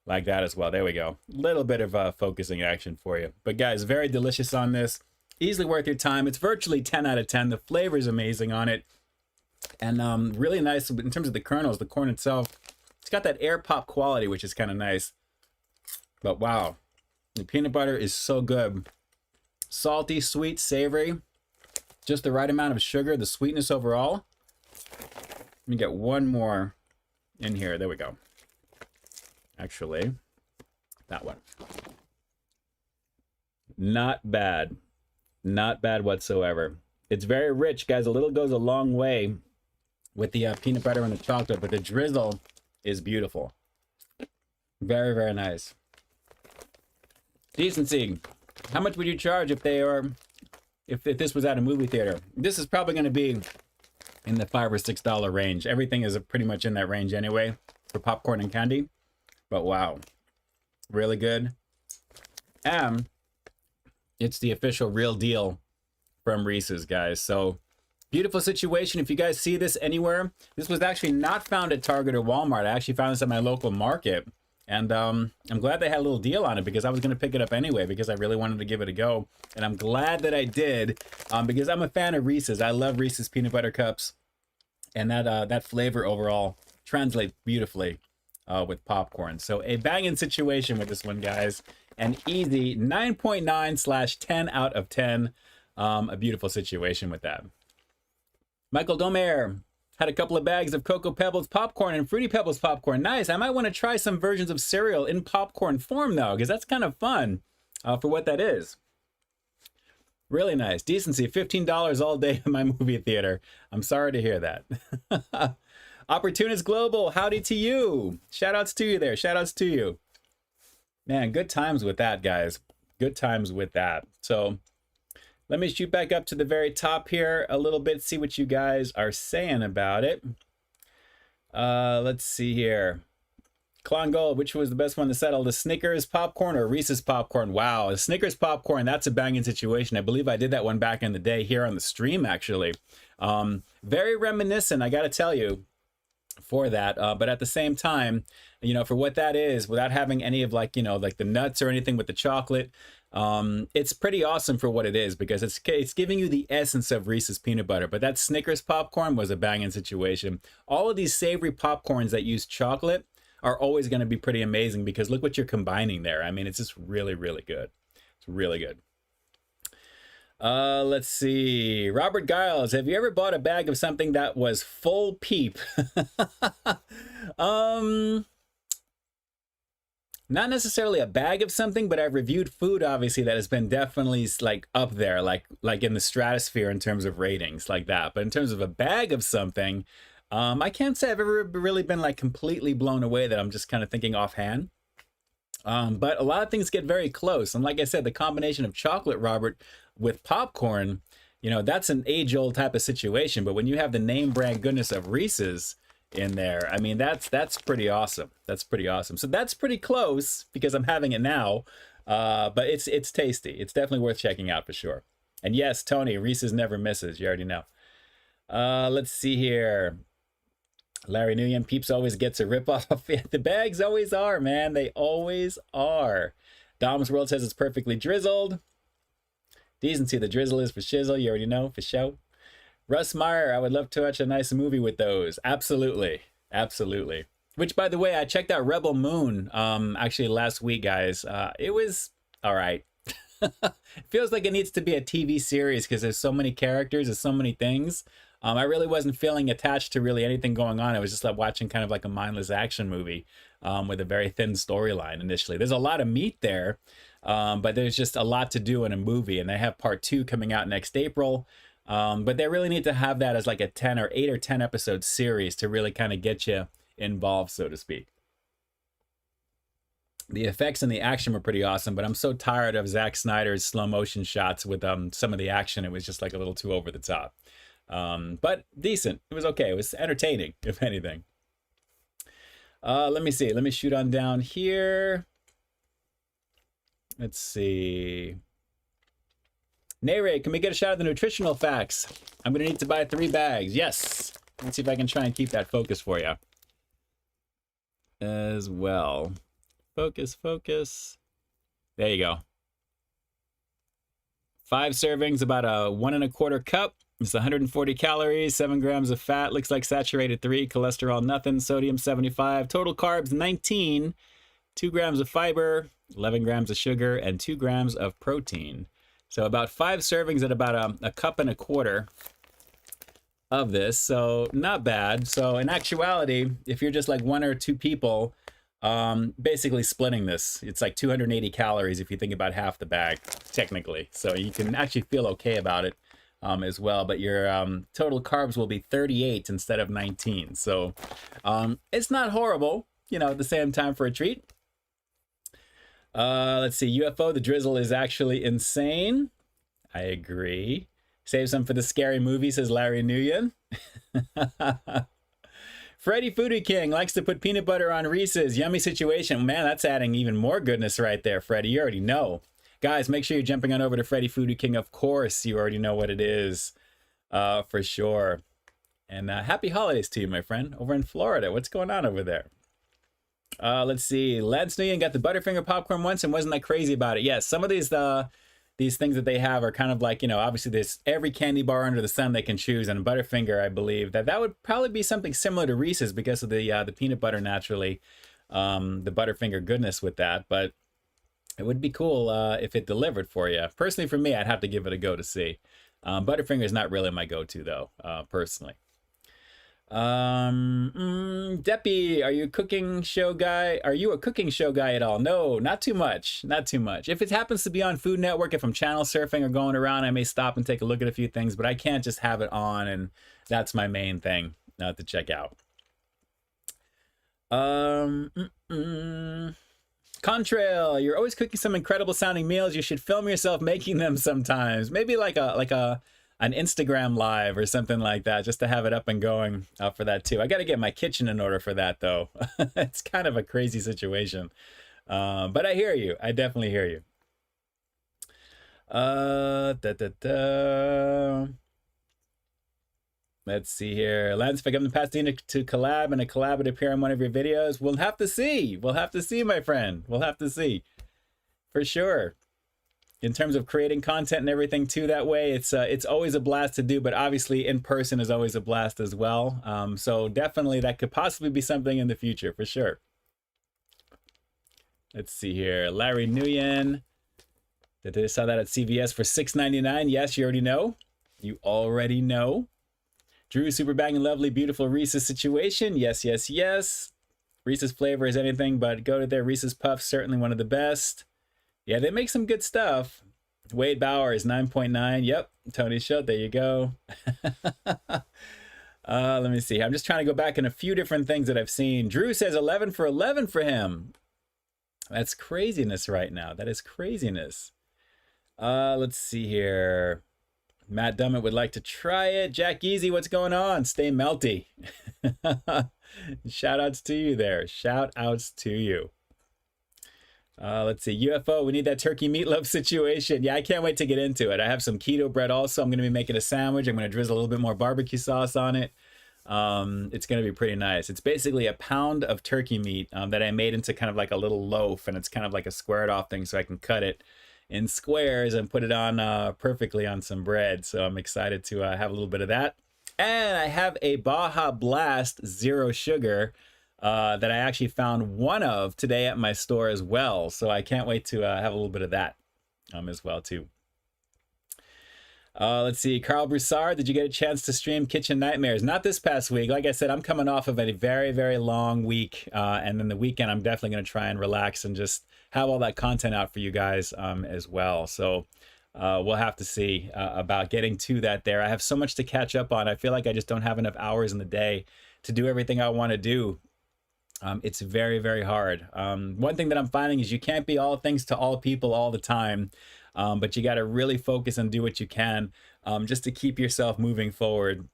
like that as well. There we go. Little bit of focusing action for you. But guys, very delicious on this. Easily worth your time. It's virtually 10 out of 10. The flavor is amazing on it. And really nice in terms of the kernels, the corn itself. It's got that air pop quality, which is kind of nice. But wow, the peanut butter is so good. Salty, sweet, savory. Just the right amount of sugar, the sweetness overall. Let me get one more in here. There we go. Actually, that one. Not bad. Not bad whatsoever. It's very rich, guys. A little goes a long way with the peanut butter and the chocolate, but the drizzle is beautiful. Very, very nice. Decency. How much would you charge if this was at a movie theater? This is probably going to be in the $5 or $6 range. Everything is pretty much in that range anyway for popcorn and candy. But wow, really good. And it's the official real deal from Reese's, guys. So beautiful situation. If you guys see this anywhere, this was actually not found at Target or Walmart. I actually found this at my local market. And I'm glad they had a little deal on it because I was going to pick it up anyway because I really wanted to give it a go. And I'm glad that I did because I'm a fan of Reese's. I love Reese's peanut butter cups. And that flavor overall translates beautifully with popcorn. So a banging situation with this one, guys. An easy 9.9/10 out of 10. A beautiful situation with that. Michael Domer had a couple of bags of Cocoa Pebbles popcorn and Fruity Pebbles popcorn. Nice. I might want to try some versions of cereal in popcorn form though, because that's kind of fun for what that is. Really nice. Decency, $15 all day in my movie theater. I'm sorry to hear that. Opportunist Global, howdy to you. Shout outs to you there. Shout outs to you. Man, good times with that, guys. Good times with that. So let me shoot back up to the very top here a little bit, see what you guys are saying about it. Let's see here. Klon Gold, which was the best one to settle? The Snickers popcorn or Reese's popcorn? Wow, the Snickers popcorn, that's a banging situation. I believe I did that one back in the day here on the stream, actually. Very reminiscent, I gotta tell you, for that. But at the same time, you know, for what that is, without having any of like, you know, like the nuts or anything with the chocolate, it's pretty awesome for what it is because it's giving you the essence of Reese's peanut butter. But that Snickers popcorn was a banging situation. All of these savory popcorns that use chocolate are always going to be pretty amazing because look what you're combining there. I mean, it's just really, really good. It's really good. Let's see. Robert Giles, have you ever bought a bag of something that was full Peep? Not necessarily a bag of something, but I've reviewed food, obviously, that has been definitely like up there, like in the stratosphere in terms of ratings like that. But in terms of a bag of something, I can't say I've ever really been like completely blown away that I'm just kind of thinking offhand. But a lot of things get very close. And like I said, the combination of chocolate, Robert, with popcorn, you know, that's an age-old type of situation. But when you have the name brand goodness of Reese's in there, I mean, that's pretty awesome. That's pretty awesome. So that's pretty close because I'm having it now. But it's tasty. It's definitely worth checking out for sure. And yes, Tony, Reese's never misses. You already know. Let's see here. Larry Nguyen, Peeps always gets a ripoff. Yeah, the bags always are, man. They always are. Dom's World says it's perfectly drizzled. Decency, the drizzle is for shizzle. You already know, for show. Russ Meyer, I would love to watch a nice movie with those. Absolutely. Absolutely. Which, by the way, I checked out Rebel Moon actually last week, guys. It was all right. It feels like it needs to be a TV series because there's so many characters, there's so many things. I really wasn't feeling attached to really anything going on. It was just like watching kind of like a mindless action movie with a very thin storyline initially. There's a lot of meat there, but there's just a lot to do in a movie. And they have part 2 coming out next April. But they really need to have that as like a 10 or 8 or 10 episode series to really kind of get you involved, so to speak. The effects and the action were pretty awesome, but I'm so tired of Zack Snyder's slow motion shots with some of the action. It was just like a little too over the top. But decent. It was okay. It was entertaining, if anything. Let me see. Let me shoot on down here. Let's see. Nayray, can we get a shot of the nutritional facts? I'm going to need to buy 3 bags. Yes. Let's see if I can try and keep that focus for you as well. Focus, focus. There you go. 5 servings, about a 1 1/4 cup. It's 140 calories, 7 grams of fat. Looks like saturated 3, cholesterol nothing, sodium 75. Total carbs 19, 2 grams of fiber, 11 grams of sugar, and 2 grams of protein. So about 5 servings at about a cup and a quarter of this. So not bad. So in actuality, if you're just like 1 or 2 people, basically splitting this, it's like 280 calories if you think about half the bag, technically. So you can actually feel okay about it as well. But your total carbs will be 38 instead of 19. So it's not horrible, you know, at the same time for a treat. Let's see, UFO, the drizzle is actually insane. I agree. Save some for the scary movie, says Larry Nguyen. Freddy Foodie King likes to put peanut butter on Reese's. Yummy situation. Man, that's adding even more goodness right there, Freddy. You already know. Guys, make sure you're jumping on over to Freddy Foodie King. Of course, you already know what it is for sure. And happy holidays to you, my friend, over in Florida. What's going on over there? Let's see. Lance Nguyen got the Butterfinger popcorn once and wasn't that crazy about it. Yes, some of these things that they have are kind of like, you know, obviously there's every candy bar under the sun they can choose, and Butterfinger, I believe that would probably be something similar to Reese's because of the peanut butter naturally, the Butterfinger goodness with that. But it would be cool if it delivered for you. Personally, for me, I'd have to give it a go to see. Butterfinger is not really my go-to though, personally. Deppy, are you a cooking show guy? Are you a cooking show guy at all? No, not too much. Not too much. If it happens to be on Food Network, if I'm channel surfing or going around, I may stop and take a look at a few things, but I can't just have it on, and that's my main thing to check out. Contrail, you're always cooking some incredible sounding meals. You should film yourself making them sometimes. Maybe like an Instagram live or something like that, just to have it up and going for that too. I got to get my kitchen in order for that though. It's kind of a crazy situation. But I hear you. I definitely hear you. Let's see here. Lance, if I come to Pasadena to collab and a collab would appear on one of your videos, we'll have to see. We'll have to see, my friend. We'll have to see. For sure. In terms of creating content and everything too, that way, it's always a blast to do, but obviously in person is always a blast as well. So definitely that could possibly be something in the future, for sure. Let's see here. Larry Nguyen. They saw that at CVS for $6.99. Yes, you already know. You already know. Drew, super banging, lovely, beautiful Reese's situation. Yes, yes, yes. Reese's flavor is anything but go to their Reese's Puffs, certainly one of the best. Yeah, they make some good stuff. Wade Bauer is 9.9. Yep, Tony Schultz, there you go. Let me see. I'm just trying to go back in a few different things that I've seen. Drew says 11 for 11 for him. That's craziness right now. That is craziness. Let's see here. Matt Dummett would like to try it. Jack Easy, what's going on? Stay melty. Shout outs to you there. Shout outs to you. Let's see. UFO, we need that turkey meatloaf situation. Yeah, I can't wait to get into it. I have some keto bread also. I'm going to be making a sandwich. I'm going to drizzle a little bit more barbecue sauce on it. It's going to be pretty nice. It's basically a pound of turkey meat that I made into kind of like a little loaf, and it's kind of like a squared off thing so I can cut it in squares and put it on perfectly on some bread. So I'm excited to have a little bit of that. And I have a Baja Blast Zero Sugar that I actually found one of today at my store as well. So I can't wait to have a little bit of that as well too. Let's see, Carl Broussard, did you get a chance to stream Kitchen Nightmares? Not this past week. Like I said, I'm coming off of a very, very long week. And then the weekend, I'm definitely going to try and relax and just have all that content out for you guys as well. So we'll have to see about getting to that there. I have so much to catch up on. I feel like I just don't have enough hours in the day to do everything I want to do. It's very, very hard. One thing that I'm finding is you can't be all things to all people all the time. But you got to really focus and do what you can just to keep yourself moving forward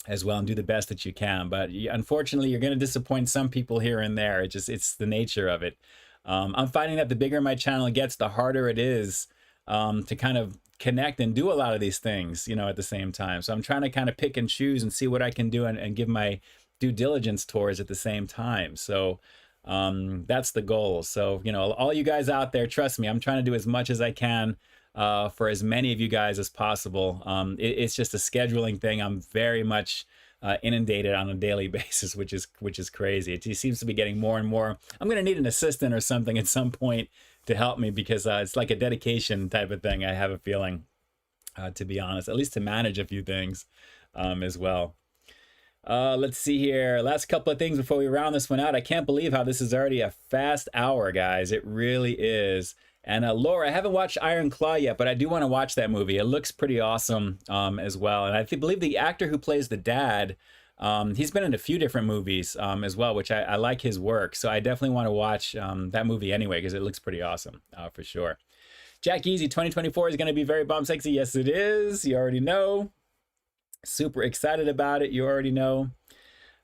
as well and do the best that you can. But unfortunately, you're going to disappoint some people here and there. It's the nature of it. I'm finding that the bigger my channel gets, the harder it is to kind of connect and do a lot of these things, you know, at the same time. So I'm trying to kind of pick and choose and see what I can do and give my due diligence towards at the same time. So that's the goal. So, you know, all you guys out there, trust me, I'm trying to do as much as I can for as many of you guys as possible. It's just a scheduling thing. I'm very much inundated on a daily basis, which is crazy. It seems to be getting more and more. I'm going to need an assistant or something at some point to help me because it's like a dedication type of thing. I have a feeling, to be honest, at least to manage a few things as well. Let's see here. Last couple of things before we round this one out. I can't believe how this is already a fast hour, guys. It really is. And Laura, I haven't watched Iron Claw yet, but I do want to watch that movie. It looks pretty awesome as well. And I believe the actor who plays the dad, he's been in a few different movies as well, which I like his work. So I definitely want to watch that movie anyway, because it looks pretty awesome for sure. Jack Easy, 2024 is going to be very bomb sexy. Yes, it is. You already know. Super excited about it. You already know.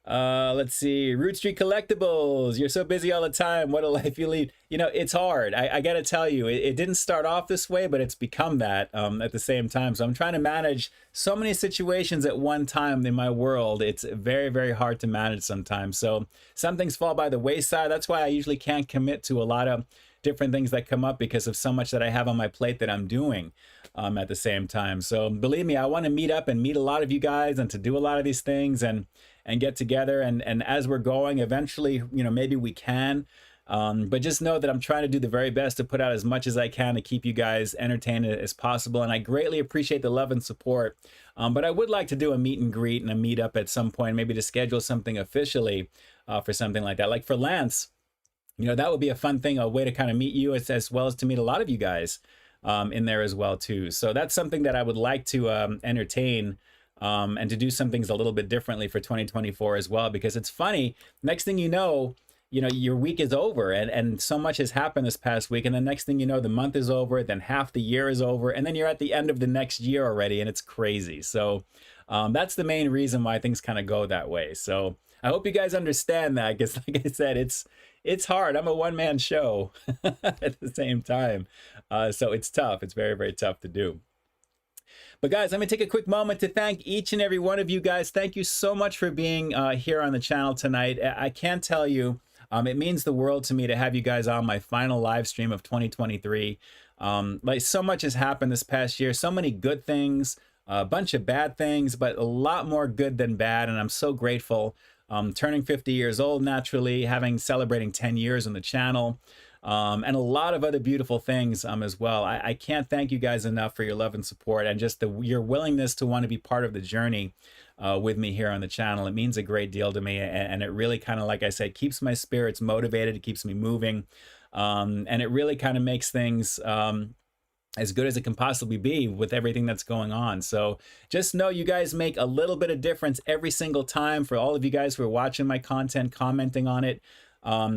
Let's see. Root Street Collectibles. You're so busy all the time. What a life you lead. You know, it's hard. I got to tell you, it didn't start off this way, but it's become that at the same time. So I'm trying to manage so many situations at one time in my world. It's very, very hard to manage sometimes. So some things fall by the wayside. That's why I usually can't commit to a lot of different things that come up because of so much that I have on my plate that I'm doing at the same time. So believe me, I want to meet up and meet a lot of you guys and to do a lot of these things and get together. And as we're going, eventually, you know, maybe we can. But just know that I'm trying to do the very best to put out as much as I can to keep you guys entertained as possible. And I greatly appreciate the love and support. But I would like to do a meet and greet and a meet up at some point, maybe to schedule something officially for something like that. Like for Lance, you know, that would be a fun thing, a way to kind of meet you as well as to meet a lot of you guys in there as well too. So that's something that I would like to entertain and to do some things a little bit differently for 2024 as well, because it's funny. Next thing you know, your week is over and so much has happened this past week. And the next thing you know, the month is over, then half the year is over, and then you're at the end of the next year already, and it's crazy. So that's the main reason why things kind of go that way. So I hope you guys understand that, because like I said, it's hard. I'm a one-man show at the same time. So it's tough. It's very, very tough to do. But guys, let me take a quick moment to thank each and every one of you guys. Thank you so much for being here on the channel tonight. I can't tell you, it means the world to me to have you guys on my final live stream of 2023. Like so much has happened this past year, so many good things, a bunch of bad things, but a lot more good than bad. And I'm so grateful. Turning 50 years old, naturally, celebrating 10 years on the channel, and a lot of other beautiful things as well. I can't thank you guys enough for your love and support and just your willingness to want to be part of the journey with me here on the channel. It means a great deal to me, and it really kind of, like I said, keeps my spirits motivated. It keeps me moving, and it really kind of makes things as good as it can possibly be with everything that's going on. So just know you guys make a little bit of difference every single time. For all of you guys who are watching my content, commenting on it,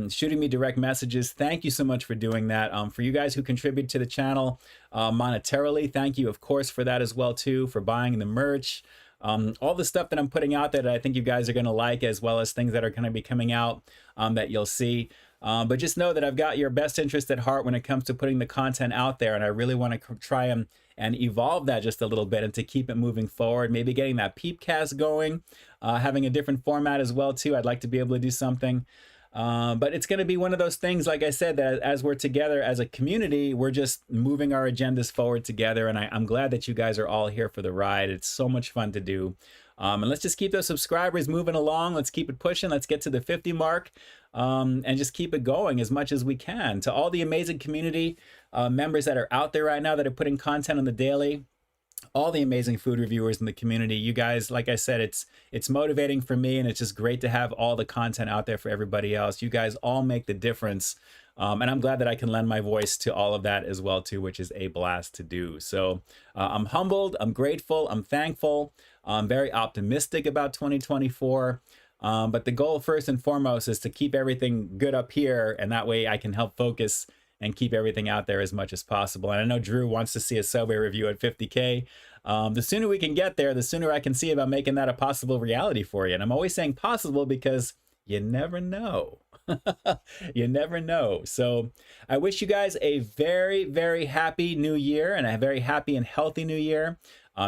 shooting me direct messages, thank you so much for doing that. For you guys who contribute to the channel monetarily, thank you, of course, for that as well too, for buying the merch. All the stuff that I'm putting out there that I think you guys are going to like, as well as things that are going to be coming out that you'll see. But just know that I've got your best interest at heart when it comes to putting the content out there, and I really want to try and evolve that just a little bit and to keep it moving forward. Maybe getting that Peepcast going, having a different format as well too. I'd like to be able to do something. But it's going to be one of those things, like I said, that as we're together as a community, we're just moving our agendas forward together. And I'm glad that you guys are all here for the ride. It's so much fun to do. And let's just keep those subscribers moving along. Let's keep it pushing. Let's get to the 50 mark and just keep it going as much as we can. To all the amazing community members that are out there right now that are putting content on the daily, all the amazing food reviewers in the community. You guys, like I said, it's motivating for me, and it's just great to have all the content out there for everybody else. You guys all make the difference. And I'm glad that I can lend my voice to all of that as well too, which is a blast to do. So I'm humbled, I'm grateful, I'm thankful, I'm very optimistic about 2024. But the goal first and foremost is to keep everything good up here, and that way I can help focus and keep everything out there as much as possible. And I know Drew wants to see a Subway review at 50K. The sooner we can get there, the sooner I can see about making that a possible reality for you. And I'm always saying possible because you never know. You never know. So I wish you guys a very, very happy new year, and a very happy and healthy new year.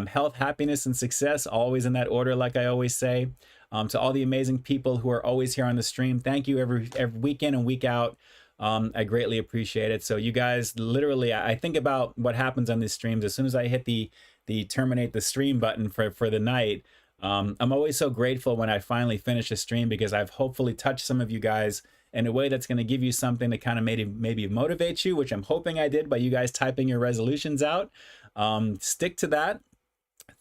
Health, happiness, and success, always in that order, like I always say. To all the amazing people who are always here on the stream, thank you every week in and week out. I greatly appreciate it. So you guys, literally, I think about what happens on these streams. As soon as I hit the terminate the stream button for the night, I'm always so grateful when I finally finish a stream, because I've hopefully touched some of you guys in a way that's going to give you something to kind of maybe motivate you, which I'm hoping I did by you guys typing your resolutions out. Stick to that.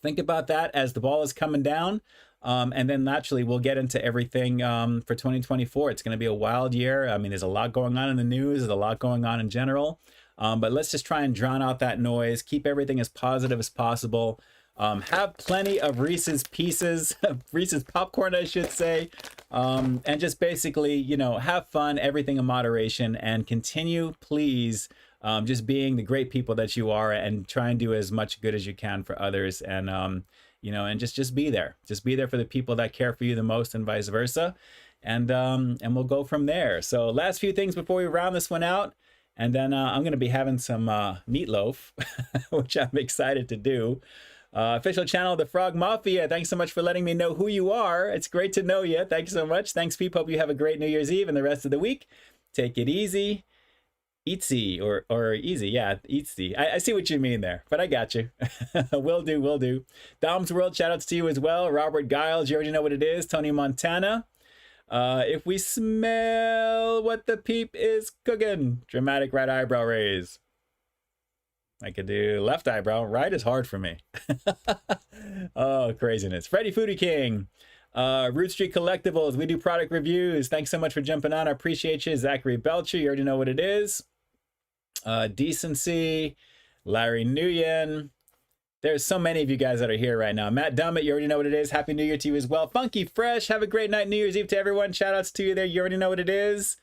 Think about that as the ball is coming down. And then naturally we'll get into everything for 2024. It's going to be a wild year. I mean, there's a lot going on in the news. There's a lot going on in general. But let's just try and drown out that noise. Keep everything as positive as possible. Have plenty of Reese's Pieces, Reese's popcorn, I should say. And just basically, you know, have fun, everything in moderation, and continue, please, just being the great people that you are, and try and do as much good as you can for others. And, you know, and just be there. Just be there for the people that care for you the most, and vice versa. And we'll go from there. So last few things before we round this one out. And then I'm going to be having some meatloaf, which I'm excited to do. Official channel of the Frog Mafia. Thanks so much for letting me know who you are. It's great to know you. Thanks so much. Thanks, Peep. Hope you have a great New Year's Eve and the rest of the week. Take it easy. Eatsy or easy. Yeah, eatsy. I see what you mean there, but I got you. Will do, will do. Dom's World, shout outs to you as well. Robert Giles, you already know what it is. Tony Montana. If we smell what the Peep is cooking. Dramatic right eyebrow raise. I could do left eyebrow. Right is hard for me. Oh, craziness. Freddy Foodie King. Root Street Collectibles. We do product reviews. Thanks so much for jumping on. I appreciate you. Zachary Belcher. You already know what it is. Decency. Larry Nguyen. There's so many of you guys that are here right now. Matt Dummett, you already know what it is. Happy New Year to you as well. Funky Fresh. Have a great night. New Year's Eve to everyone. Shout outs to you there. You already know what it is.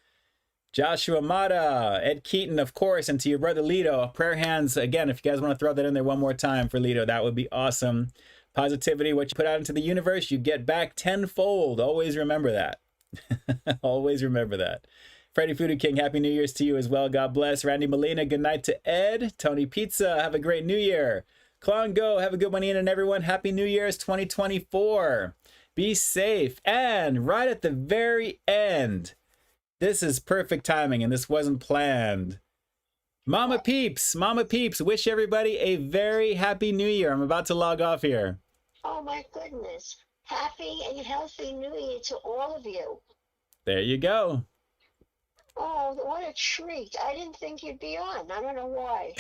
Joshua Mata, Ed Keaton, of course, and to your brother Lito. Prayer hands, again, if you guys want to throw that in there one more time for Lito, that would be awesome. Positivity, what you put out into the universe, you get back tenfold. Always remember that. Always remember that. Freddy Foodie King, Happy New Year's to you as well. God bless. Randy Molina, good night to Ed. Tony Pizza, have a great New Year. Clon Go, have a good one, Ian and everyone. Happy New Year's 2024. Be safe. And right at the very end, this is perfect timing, and this wasn't planned. Mama Peeps, wish everybody a very happy New Year. I'm about to log off here. Oh my goodness. Happy and healthy New Year to all of you. There you go. Oh, what a treat. I didn't think you'd be on. I don't know why.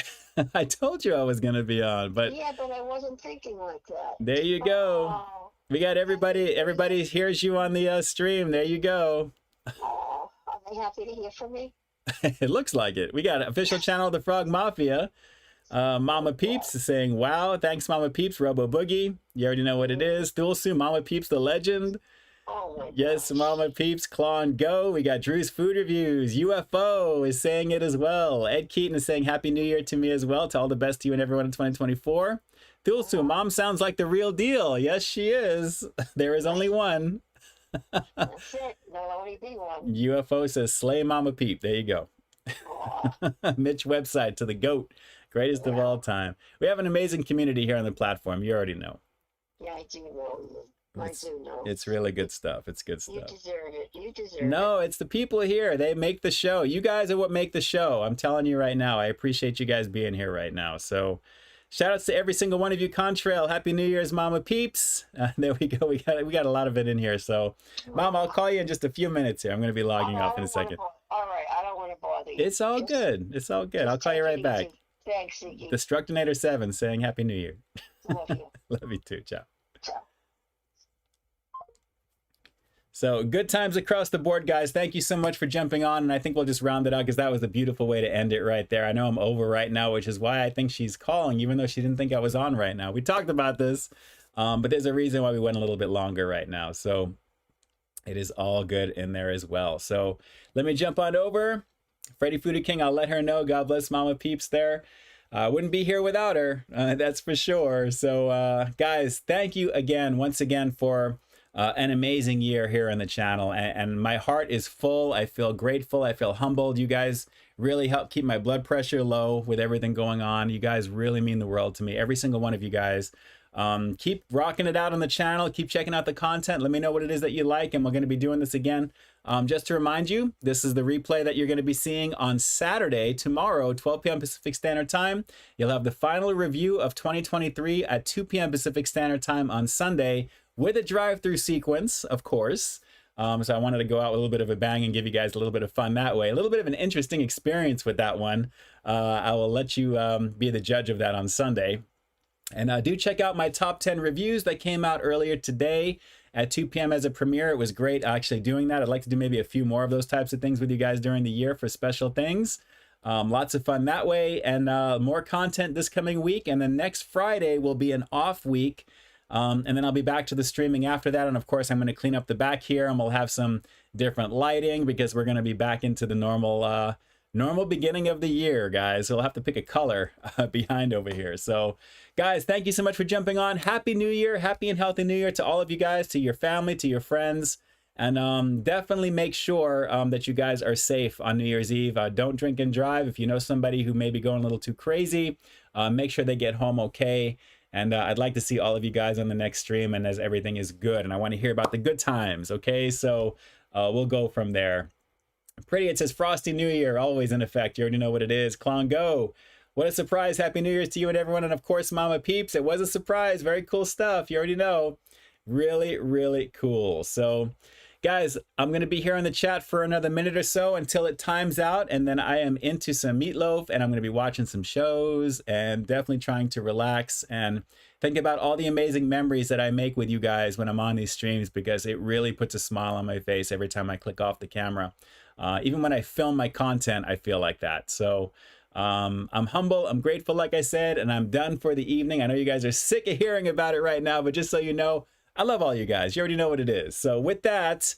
I told you I was going to be on, but... Yeah, but I wasn't thinking like that. There you go. Oh. We got everybody hears you on the stream. There you go. Oh, are they happy to hear from me? It looks like it. We got an official channel of the Frog Mafia. Mama Peeps is saying, wow, thanks Mama Peeps. Robo Boogie, you already know what it is. Thulsu, Mama Peeps, the legend. Oh my yes, gosh. Mama Peeps, Clon Go. We got Drew's Food Reviews. UFO is saying it as well. Ed Keaton is saying Happy New Year to me as well. To all the best to you and everyone in 2024. Thulsu, Mom sounds like the real deal. Yes, she is. There is only one. That's it. There'll only be one. UFO says Slay Mama Peep. There you go. Mitch Website to the GOAT. Greatest of all time. We have an amazing community here on the platform. You already know. Yeah, I do know. I do know. It's really good stuff. It's good stuff. You deserve it. You deserve it. No, it's the people here. They make the show. You guys are what make the show. I'm telling you right now. I appreciate you guys being here right now. So shout outs to every single one of you. Contrail, Happy New Year's, Mama Peeps. There we go. We got a lot of it in here. So, Mom, I'll call you in just a few minutes here. I'm going to be logging off in a second. All right. I don't want to bother you. It's all good. It's all good. I'll call you right back. Thanks, Ziggy. Destructinator7 saying Happy New Year. Love you. Love you too. Ciao. Ciao. So good times across the board, guys. Thank you so much for jumping on. And I think we'll just round it out because that was a beautiful way to end it right there. I know I'm over right now, which is why I think she's calling, even though she didn't think I was on right now. We talked about this, but there's a reason why we went a little bit longer right now. So it is all good in there as well. So let me jump on over. Freddie Foodie King, I'll let her know. God bless Mama Peeps there. Wouldn't be here without her, that's for sure. So guys, thank you again, once again, for an amazing year here on the channel, and my heart is full. I feel grateful. I feel humbled. You guys really help keep my blood pressure low with everything going on. You guys really mean the world to me. Every single one of you guys. Keep rocking it out on the channel. Keep checking out the content. Let me know what it is that you like, and we're going to be doing this again. Just to remind you, this is the replay that you're going to be seeing on Saturday, tomorrow, 12 p.m. Pacific Standard Time. You'll have the final review of 2023 at 2 p.m. Pacific Standard Time on Sunday, with a drive-through sequence, of course. So I wanted to go out with a little bit of a bang and give you guys a little bit of fun that way. A little bit of an interesting experience with that one. I will let you be the judge of that on Sunday. And do check out my top 10 reviews that came out earlier today at 2 p.m. as a premiere. It was great actually doing that. I'd like to do maybe a few more of those types of things with you guys during the year for special things. Lots of fun that way, and more content this coming week. And then next Friday will be an off week. And then I'll be back to the streaming after that. And of course, I'm going to clean up the back here, and we'll have some different lighting because we're going to be back into the normal beginning of the year, guys. So we'll have to pick a color behind over here. So guys, thank you so much for jumping on. Happy New Year. Happy and healthy New Year to all of you guys, to your family, to your friends. And definitely make sure that you guys are safe on New Year's Eve. Don't drink and drive. If you know somebody who may be going a little too crazy, make sure they get home okay. And I'd like to see all of you guys on the next stream, and as everything is good. And I want to hear about the good times, okay? So we'll go from there. Pretty, it says Frosty New Year, always in effect. You already know what it is. Clown Go. What a surprise. Happy New Year's to you and everyone. And of course, Mama Peeps. It was a surprise. Very cool stuff. You already know. Really, really cool. So guys, I'm going to be here on the chat for another minute or so until it times out, and then I am into some meatloaf, and I'm going to be watching some shows and definitely trying to relax and think about all the amazing memories that I make with you guys when I'm on these streams, because it really puts a smile on my face every time I click off the camera. Even when I film my content, I feel like that. So I'm humble, I'm grateful, like I said, and I'm done for the evening. I know you guys are sick of hearing about it right now, but just so you know, I love all you guys. You already know what it is. So with that,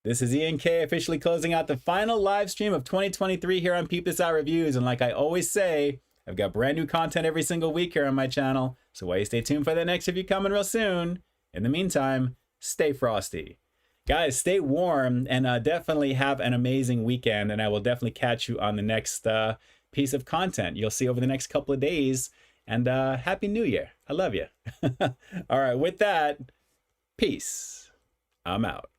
this is Ian K officially closing out the final live stream of 2023 here on Peep This Out Reviews. And like I always say, I've got brand new content every single week here on my channel. So why you stay tuned for the next review coming real soon. In the meantime, stay frosty. Guys, stay warm, and definitely have an amazing weekend. And I will definitely catch you on the next piece of content you'll see over the next couple of days. And Happy New Year. I love you. All right, with that, peace. I'm out.